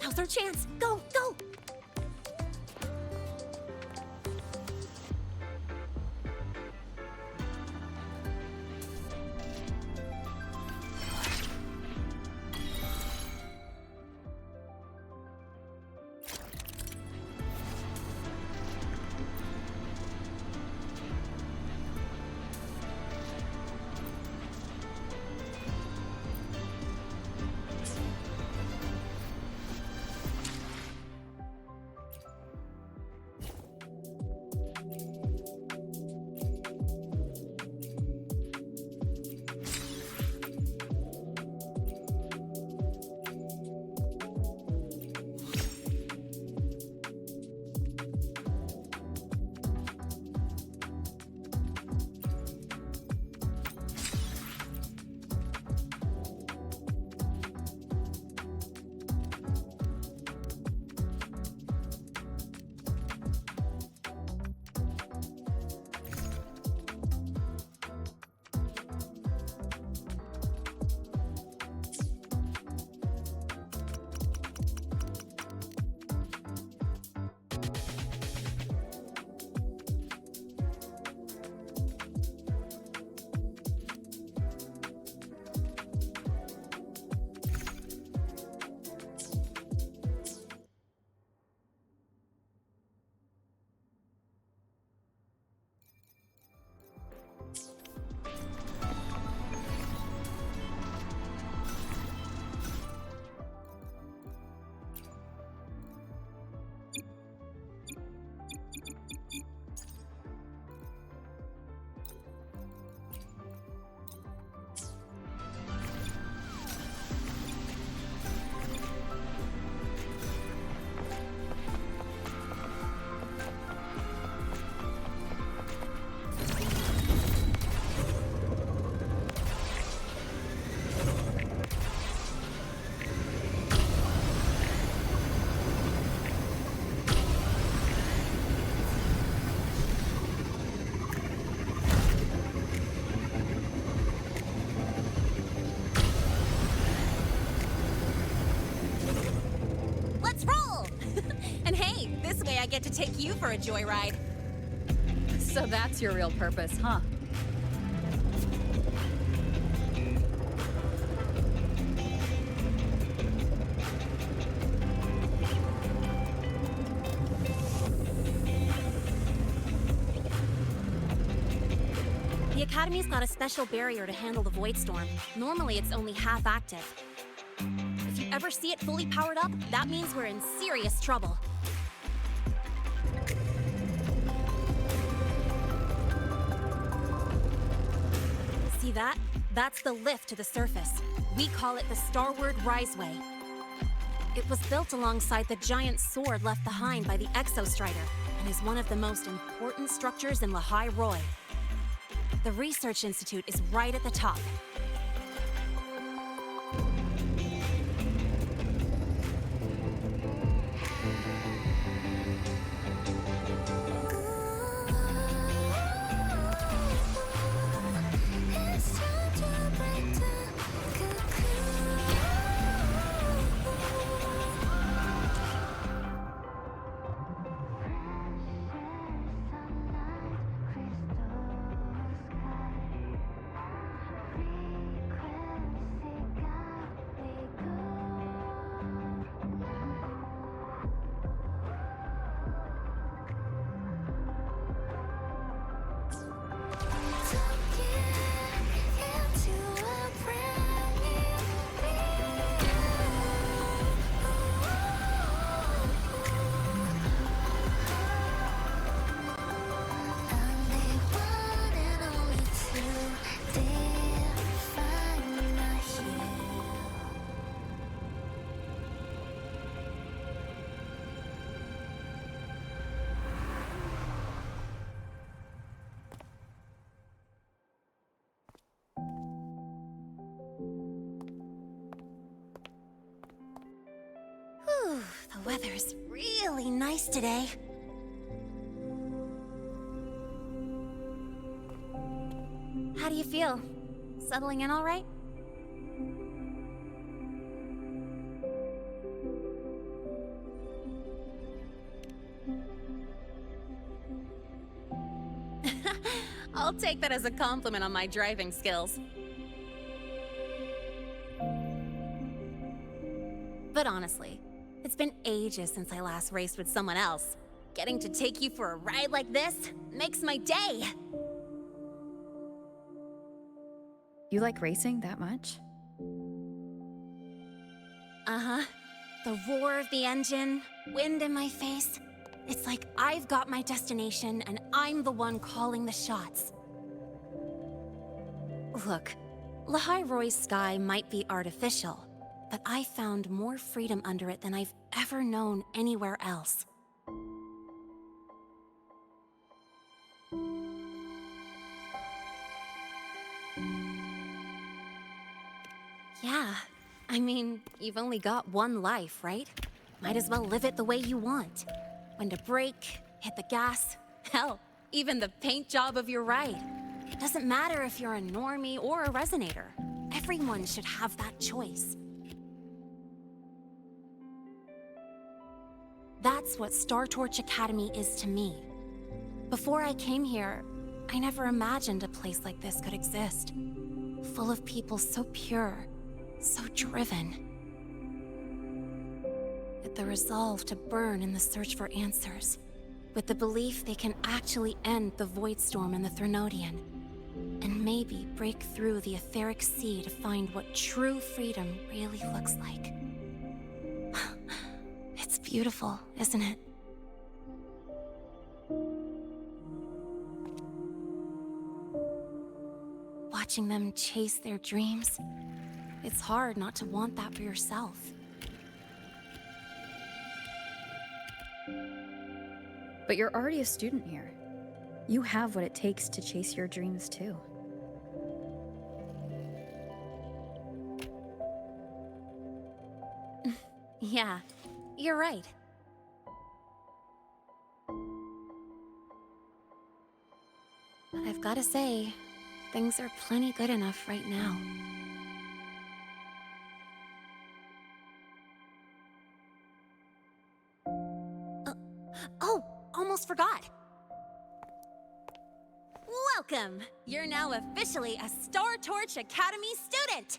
Now's our chance! Go, go! I get to take you for a joyride. So that's your real purpose, huh? The Academy's got a special barrier to handle the Void Storm. Normally, it's only half active. If you ever see it fully powered up, that means we're in serious trouble. See that? That's the lift to the surface. We call it the Starward Riseway. It was built alongside the giant sword left behind by the Exostrider, and is one of the most important structures in Lahai-Roi. The Research Institute is right at the top. Whew, the weather's really nice today. How do you feel? Settling in all right? I'll take that as a compliment on my driving skills. But honestly, it's been ages since I last raced with someone else. Getting to take you for a ride like this makes my day! You like racing that much? Uh-huh. The roar of the engine, wind in my face. It's like I've got my destination and I'm the one calling the shots. Look, Lahai-Roi's sky might be artificial, but I found more freedom under it than I've ever known anywhere else. Yeah, I mean, you've only got one life, right? Might as well live it the way you want. When to brake, hit the gas, hell, even the paint job of your ride. It doesn't matter if you're a normie or a Resonator. Everyone should have that choice. That's what Star Torch Academy is to me. Before I came here, I never imagined a place like this could exist. Full of people so pure, so driven. With the resolve to burn in the search for answers. With the belief they can actually end the Void Storm and the Threnodian. And maybe break through the etheric sea to find what true freedom really looks like. It's beautiful, isn't it? Watching them chase their dreams, it's hard not to want that for yourself. But you're already a student here. You have what it takes to chase your dreams too. Yeah, you're right. But I've gotta say, things are plenty good enough right now. Oh, almost forgot. Welcome! You're now officially a Star Torch Academy student!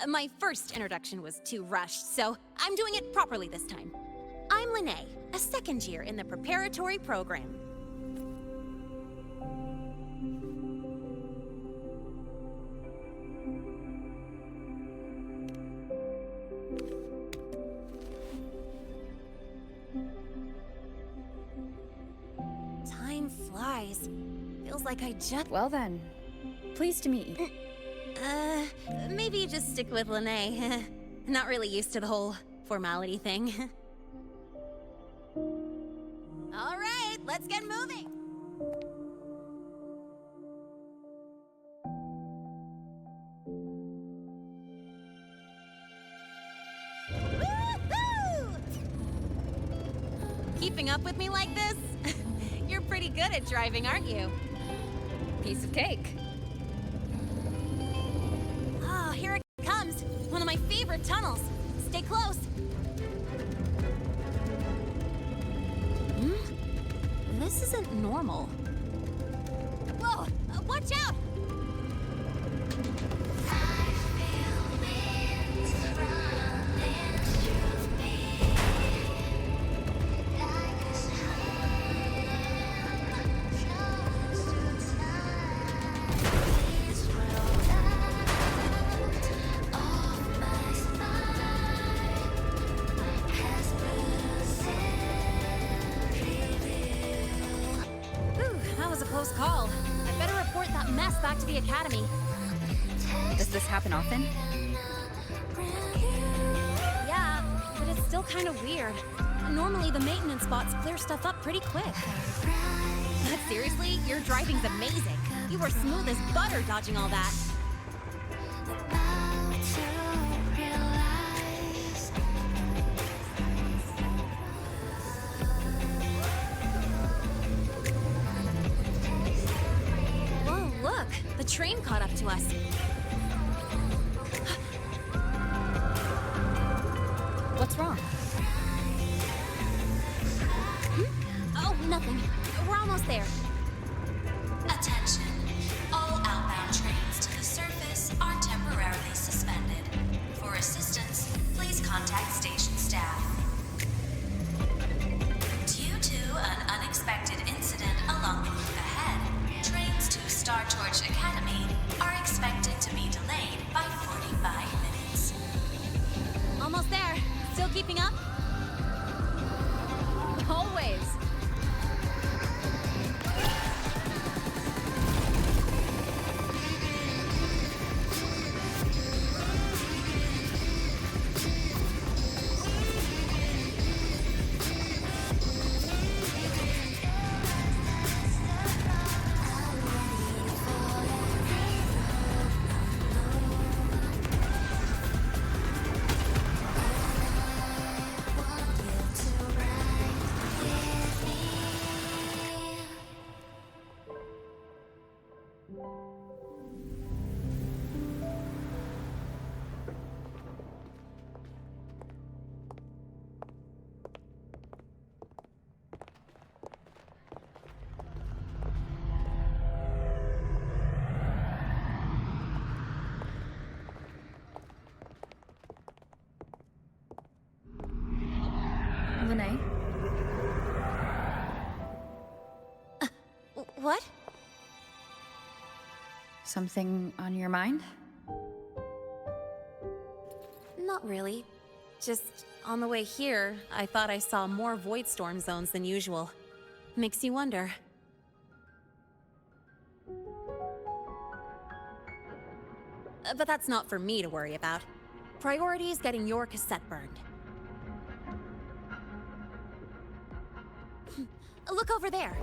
My first introduction was too rushed, so I'm doing it properly this time. I'm Lene, a second year in the preparatory program. Time flies. Feels like I just... Well then, pleased to meet you. Maybe just stick with Lene. Not really used to the whole formality thing. All right, let's get moving. Woohoo! Keeping up with me like this? You're pretty good at driving, aren't you? Piece of cake. Oh, here it comes. One of my favorite tunnels. Stay close. This isn't normal. Whoa! Watch out! Close call. I better report that mess back to the academy. Does this happen often? Yeah, but it's still kind of weird. Normally the maintenance bots clear stuff up pretty quick. But seriously, your driving's amazing. You were smooth as butter dodging all that. The train caught up to us. What's wrong? Oh, nothing. We're almost there. Attention. All outbound trains to the surface are temporarily suspended. For assistance, please contact station staff. Due to an unexpected incident along the route ahead, trains to Star Torch Academy are expected to be delayed by 45 minutes. Almost there. Still keeping up? Always. Lene? What? Something on your mind? Not really. Just on the way here, I thought I saw more void storm zones than usual. Makes you wonder. But that's not for me to worry about. Priority is getting your cassette burned. Look over there.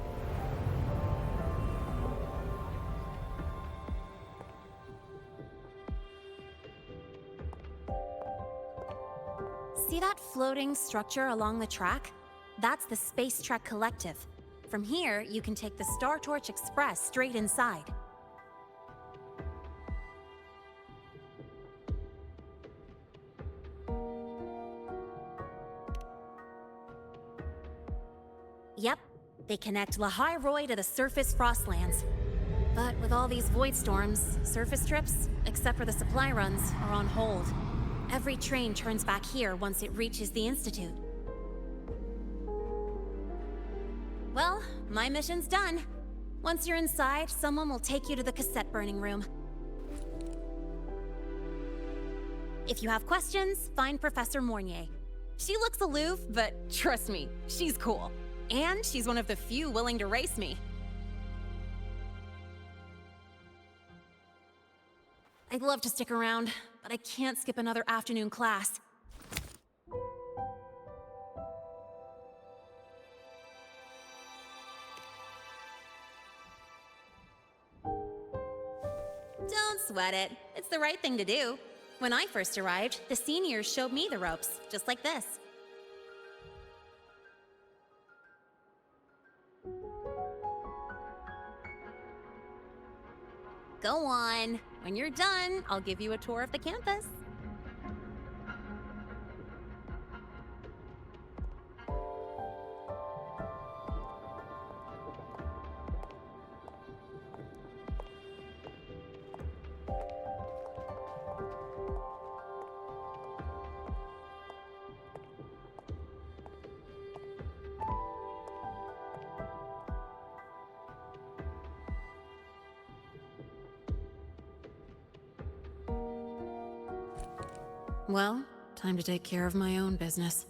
See that floating structure along the track? That's the Space Trek Collective. From here, you can take the Star Torch Express straight inside. Yep, they connect Lahai-Roi to the surface Frostlands. But with all these void storms, surface trips, except for the supply runs, are on hold. Every train turns back here once it reaches the Institute. Well, my mission's done. Once you're inside, someone will take you to the cassette burning room. If you have questions, find Professor Mornier. She looks aloof, but trust me, she's cool. And she's one of the few willing to race me. I'd love to stick around, but I can't skip another afternoon class. Don't sweat it. It's the right thing to do. When I first arrived, the seniors showed me the ropes, just like this. Go on. When you're done, I'll give you a tour of the campus. Well, time to take care of my own business.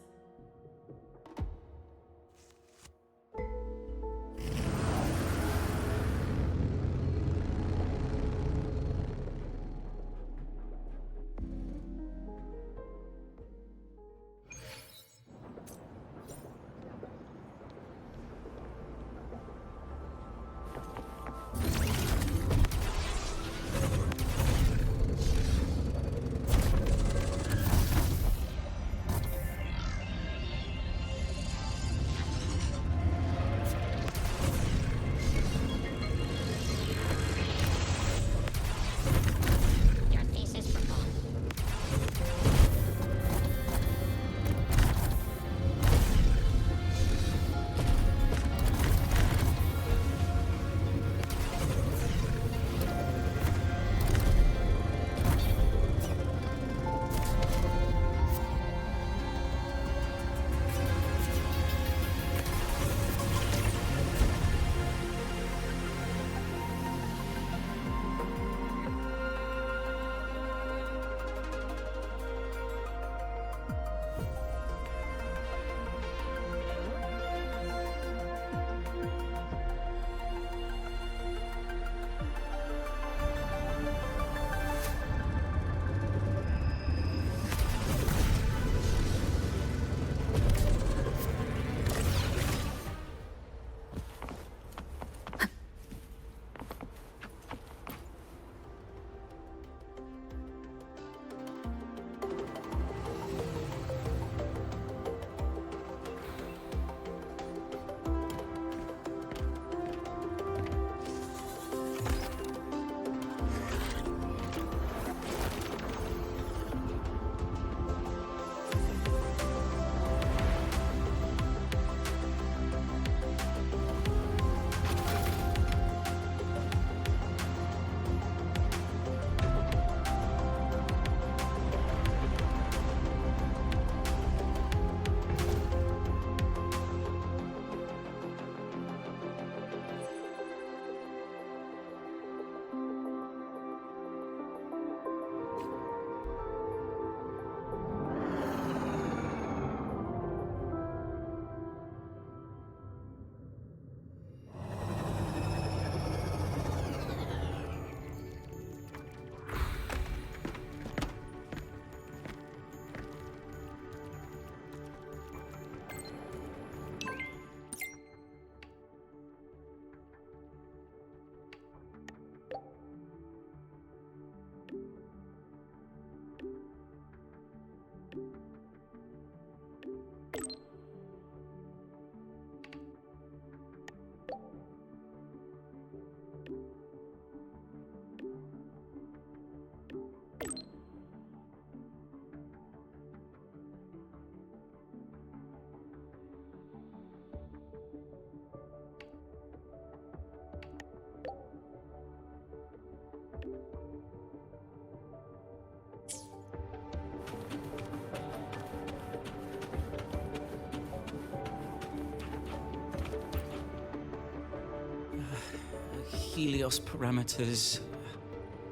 Helios parameters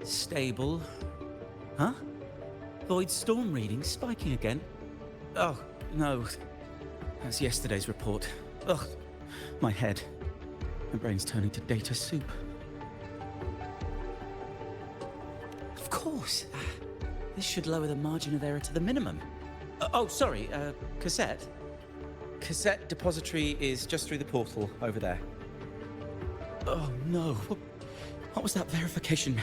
stable. Huh? Void storm readings spiking again? Oh, no. That's yesterday's report. Ugh, my head. My brain's turning to data soup. Of course. This should lower the margin of error to the minimum. Oh, sorry, cassette. Cassette depository is just through the portal over there. Oh, no. What was that verification?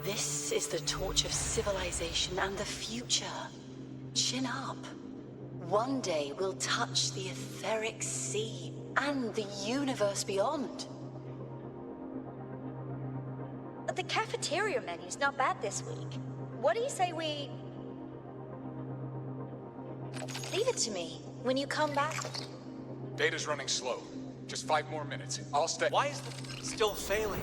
This is the torch of civilization and the future. Chin up. One day we'll touch the etheric sea and the universe beyond. The cafeteria menu's not bad this week. What do you say we... Leave it to me. When you come back... Data's running slow. Just 5 more minutes. I'll stay... Why is it still failing?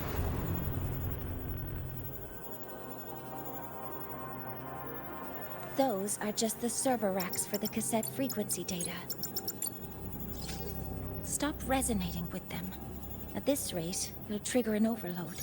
Those are just the server racks for the cassette frequency data. Stop resonating with them. At this rate, you'll trigger an overload.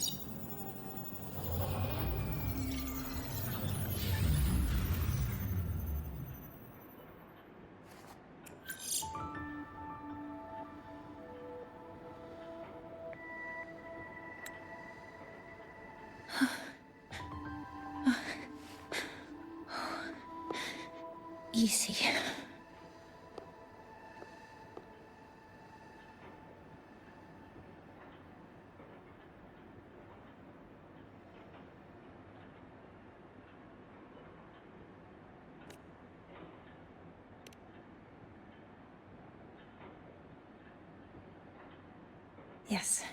Easy. Yes.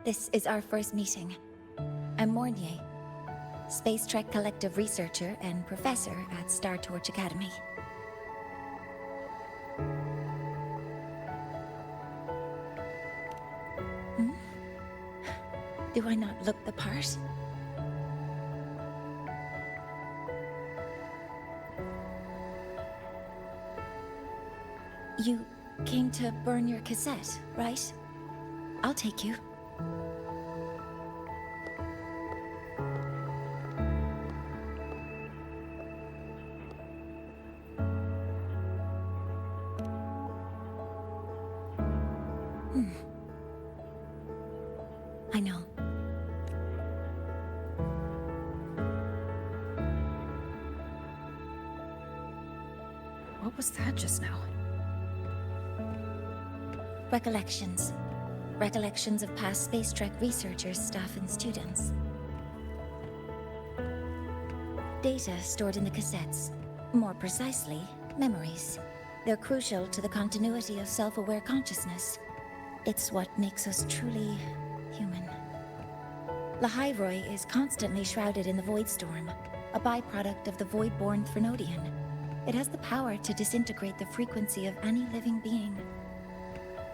This is our first meeting. I'm Mornier, Space Trek Collective researcher and professor at Star Torch Academy. Do I not look the part? You came to burn your cassette, right? I'll take you. I know. What was that just now? Recollections. Recollections of past Space Trek researchers, staff, and students. Data stored in the cassettes. More precisely, memories. They're crucial to the continuity of self-aware consciousness. It's what makes us truly human. Lahai-Roi is constantly shrouded in the Void Storm, a byproduct of the Void-born Threnodian. It has the power to disintegrate the frequency of any living being.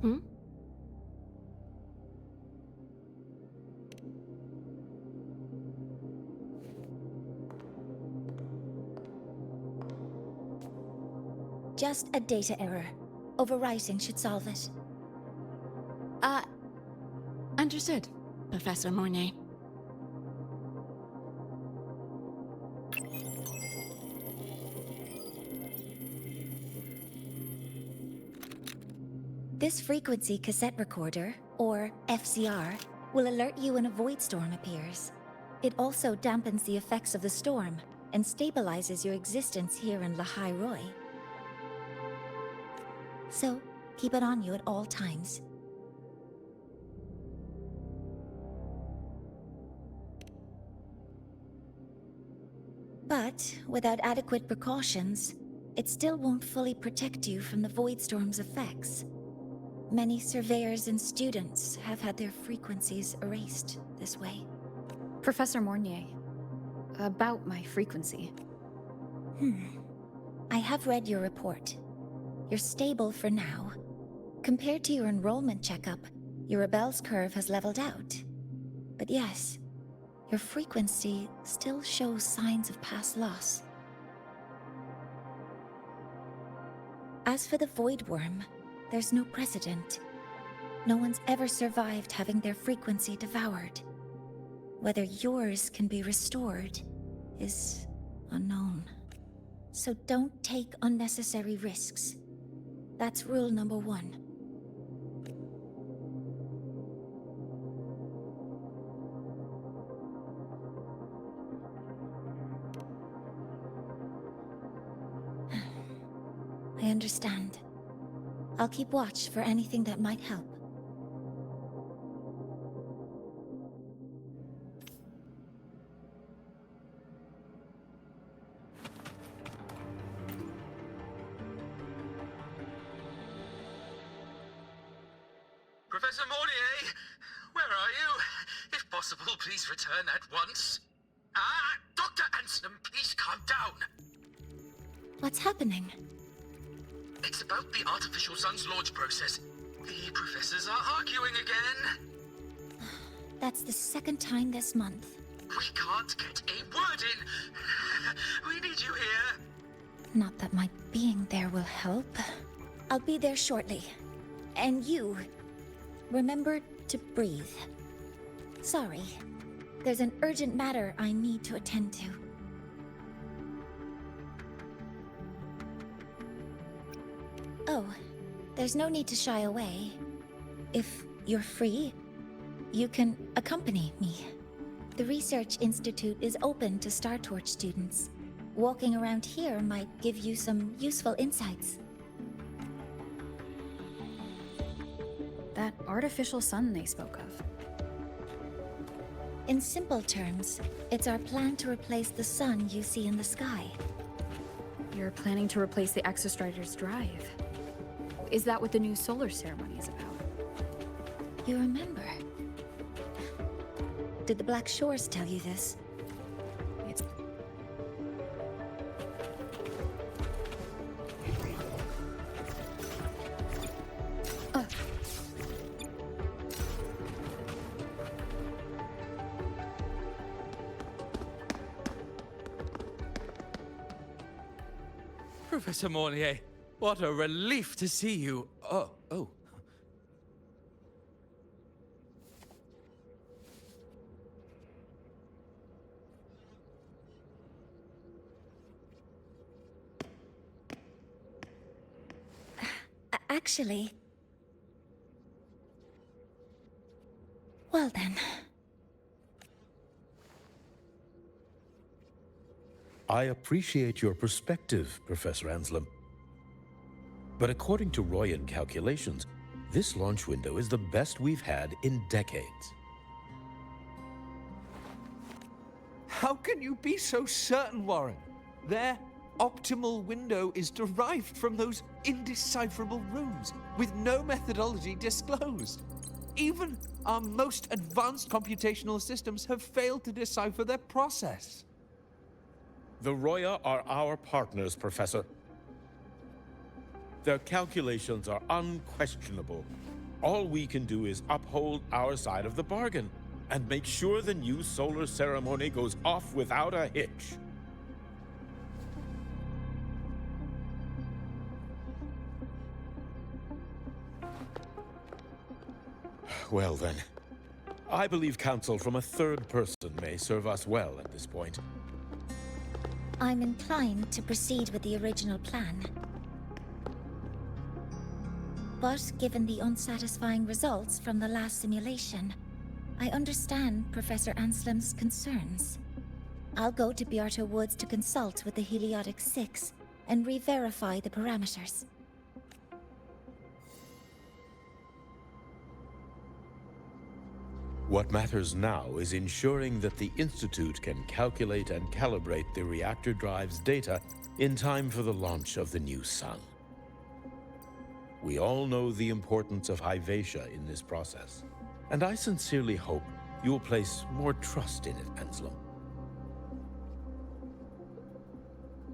Hmm? Just a data error. Overwriting should solve it. Understood, Professor Mornay. This frequency cassette recorder, or FCR, will alert you when a void storm appears. It also dampens the effects of the storm and stabilizes your existence here in Lahai-Roi. So, keep it on you at all times. But without adequate precautions, it still won't fully protect you from the void storm's effects. Many surveyors and students have had their frequencies erased this way. Professor Mornier, about my frequency. I have read your report. You're stable for now. Compared to your enrollment checkup, your rebel's curve has leveled out. But yes, your frequency still shows signs of past loss. As for the Void Worm, there's no precedent. No one's ever survived having their frequency devoured. Whether yours can be restored is unknown. So don't take unnecessary risks. That's rule number 1. I understand. I'll keep watch for anything that might help. Professor Mornier, where are you? If possible, please return at once. Dr. Anselm, please calm down. What's happening? It's about the artificial sun's launch process. The professors are arguing again. That's the second time this month. We can't get a word in. We need you here. Not that my being there will help. I'll be there shortly. And you, remember to breathe. Sorry. There's an urgent matter I need to attend to. Oh, there's no need to shy away. If you're free, you can accompany me. The Research Institute is open to Star Torch students. Walking around here might give you some useful insights. That artificial sun they spoke of. In simple terms, it's our plan to replace the sun you see in the sky. You're planning to replace the Exostrider's drive. Is that what the new solar ceremony is about? You remember? Did the Black Shores tell you this? It's... Professor Mornier, what a relief to see you. Oh. Actually... Well then... I appreciate your perspective, Professor Anselm. But according to Royan calculations, this launch window is the best we've had in decades. How can you be so certain, Warren? Their optimal window is derived from those indecipherable runes, with no methodology disclosed. Even our most advanced computational systems have failed to decipher their process. The Roya are our partners, Professor. Their calculations are unquestionable. All we can do is uphold our side of the bargain and make sure the new solar ceremony goes off without a hitch. Well then, I believe counsel from a third person may serve us well at this point. I'm inclined to proceed with the original plan. But given the unsatisfying results from the last simulation, I understand Professor Anslim's concerns. I'll go to Beata Woods to consult with the Heliotic 6 and re-verify the parameters. What matters now is ensuring that the Institute can calculate and calibrate the reactor drive's data in time for the launch of the new sun. We all know the importance of Hyvatia in this process, and I sincerely hope you'll place more trust in it, Anslem.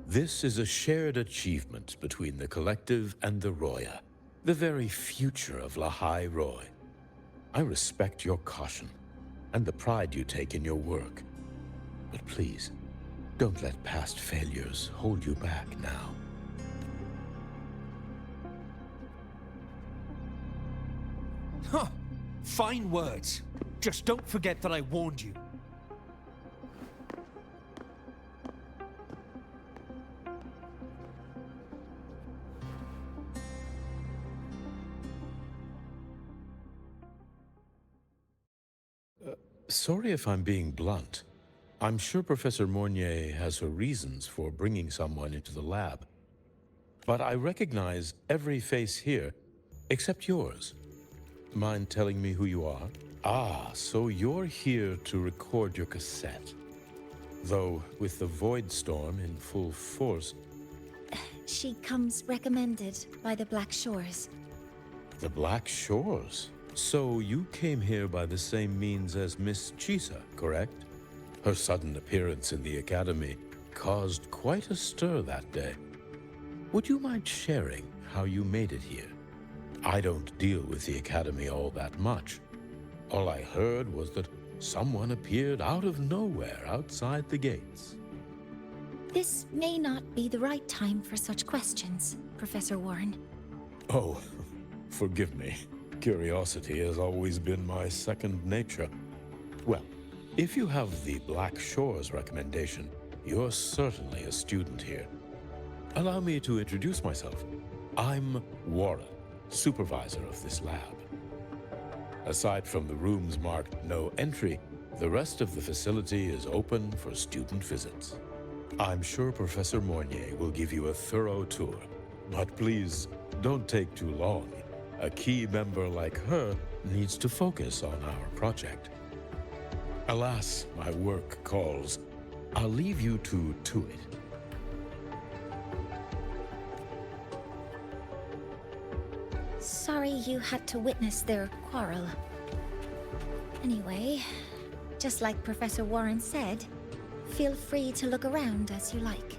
This is a shared achievement between the Collective and the Roya, the very future of Lahai-Roi. I respect your caution and the pride you take in your work. But please, don't let past failures hold you back now. Huh. Fine words. Just don't forget that I warned you. Sorry if I'm being blunt. I'm sure Professor Mornier has her reasons for bringing someone into the lab. But I recognize every face here, except yours. Mind telling me who you are? Ah, so you're here to record your cassette. Though, with the Void Storm in full force... She comes recommended by the Black Shores. The Black Shores? So you came here by the same means as Miss Chisa, correct? Her sudden appearance in the Academy caused quite a stir that day. Would you mind sharing how you made it here? I don't deal with the Academy all that much. All I heard was that someone appeared out of nowhere outside the gates. This may not be the right time for such questions, Professor Warren. Oh, forgive me. Curiosity has always been my second nature. Well, if you have the Black Shores recommendation, you're certainly a student here. Allow me to introduce myself. I'm Warren, supervisor of this lab. Aside from the rooms marked no entry, the rest of the facility is open for student visits. I'm sure Professor Mornier will give you a thorough tour, but please don't take too long. A key member like her needs to focus on our project. Alas, my work calls. I'll leave you to it. Sorry you had to witness their quarrel. Anyway, just like Professor Warren said, feel free to look around as you like.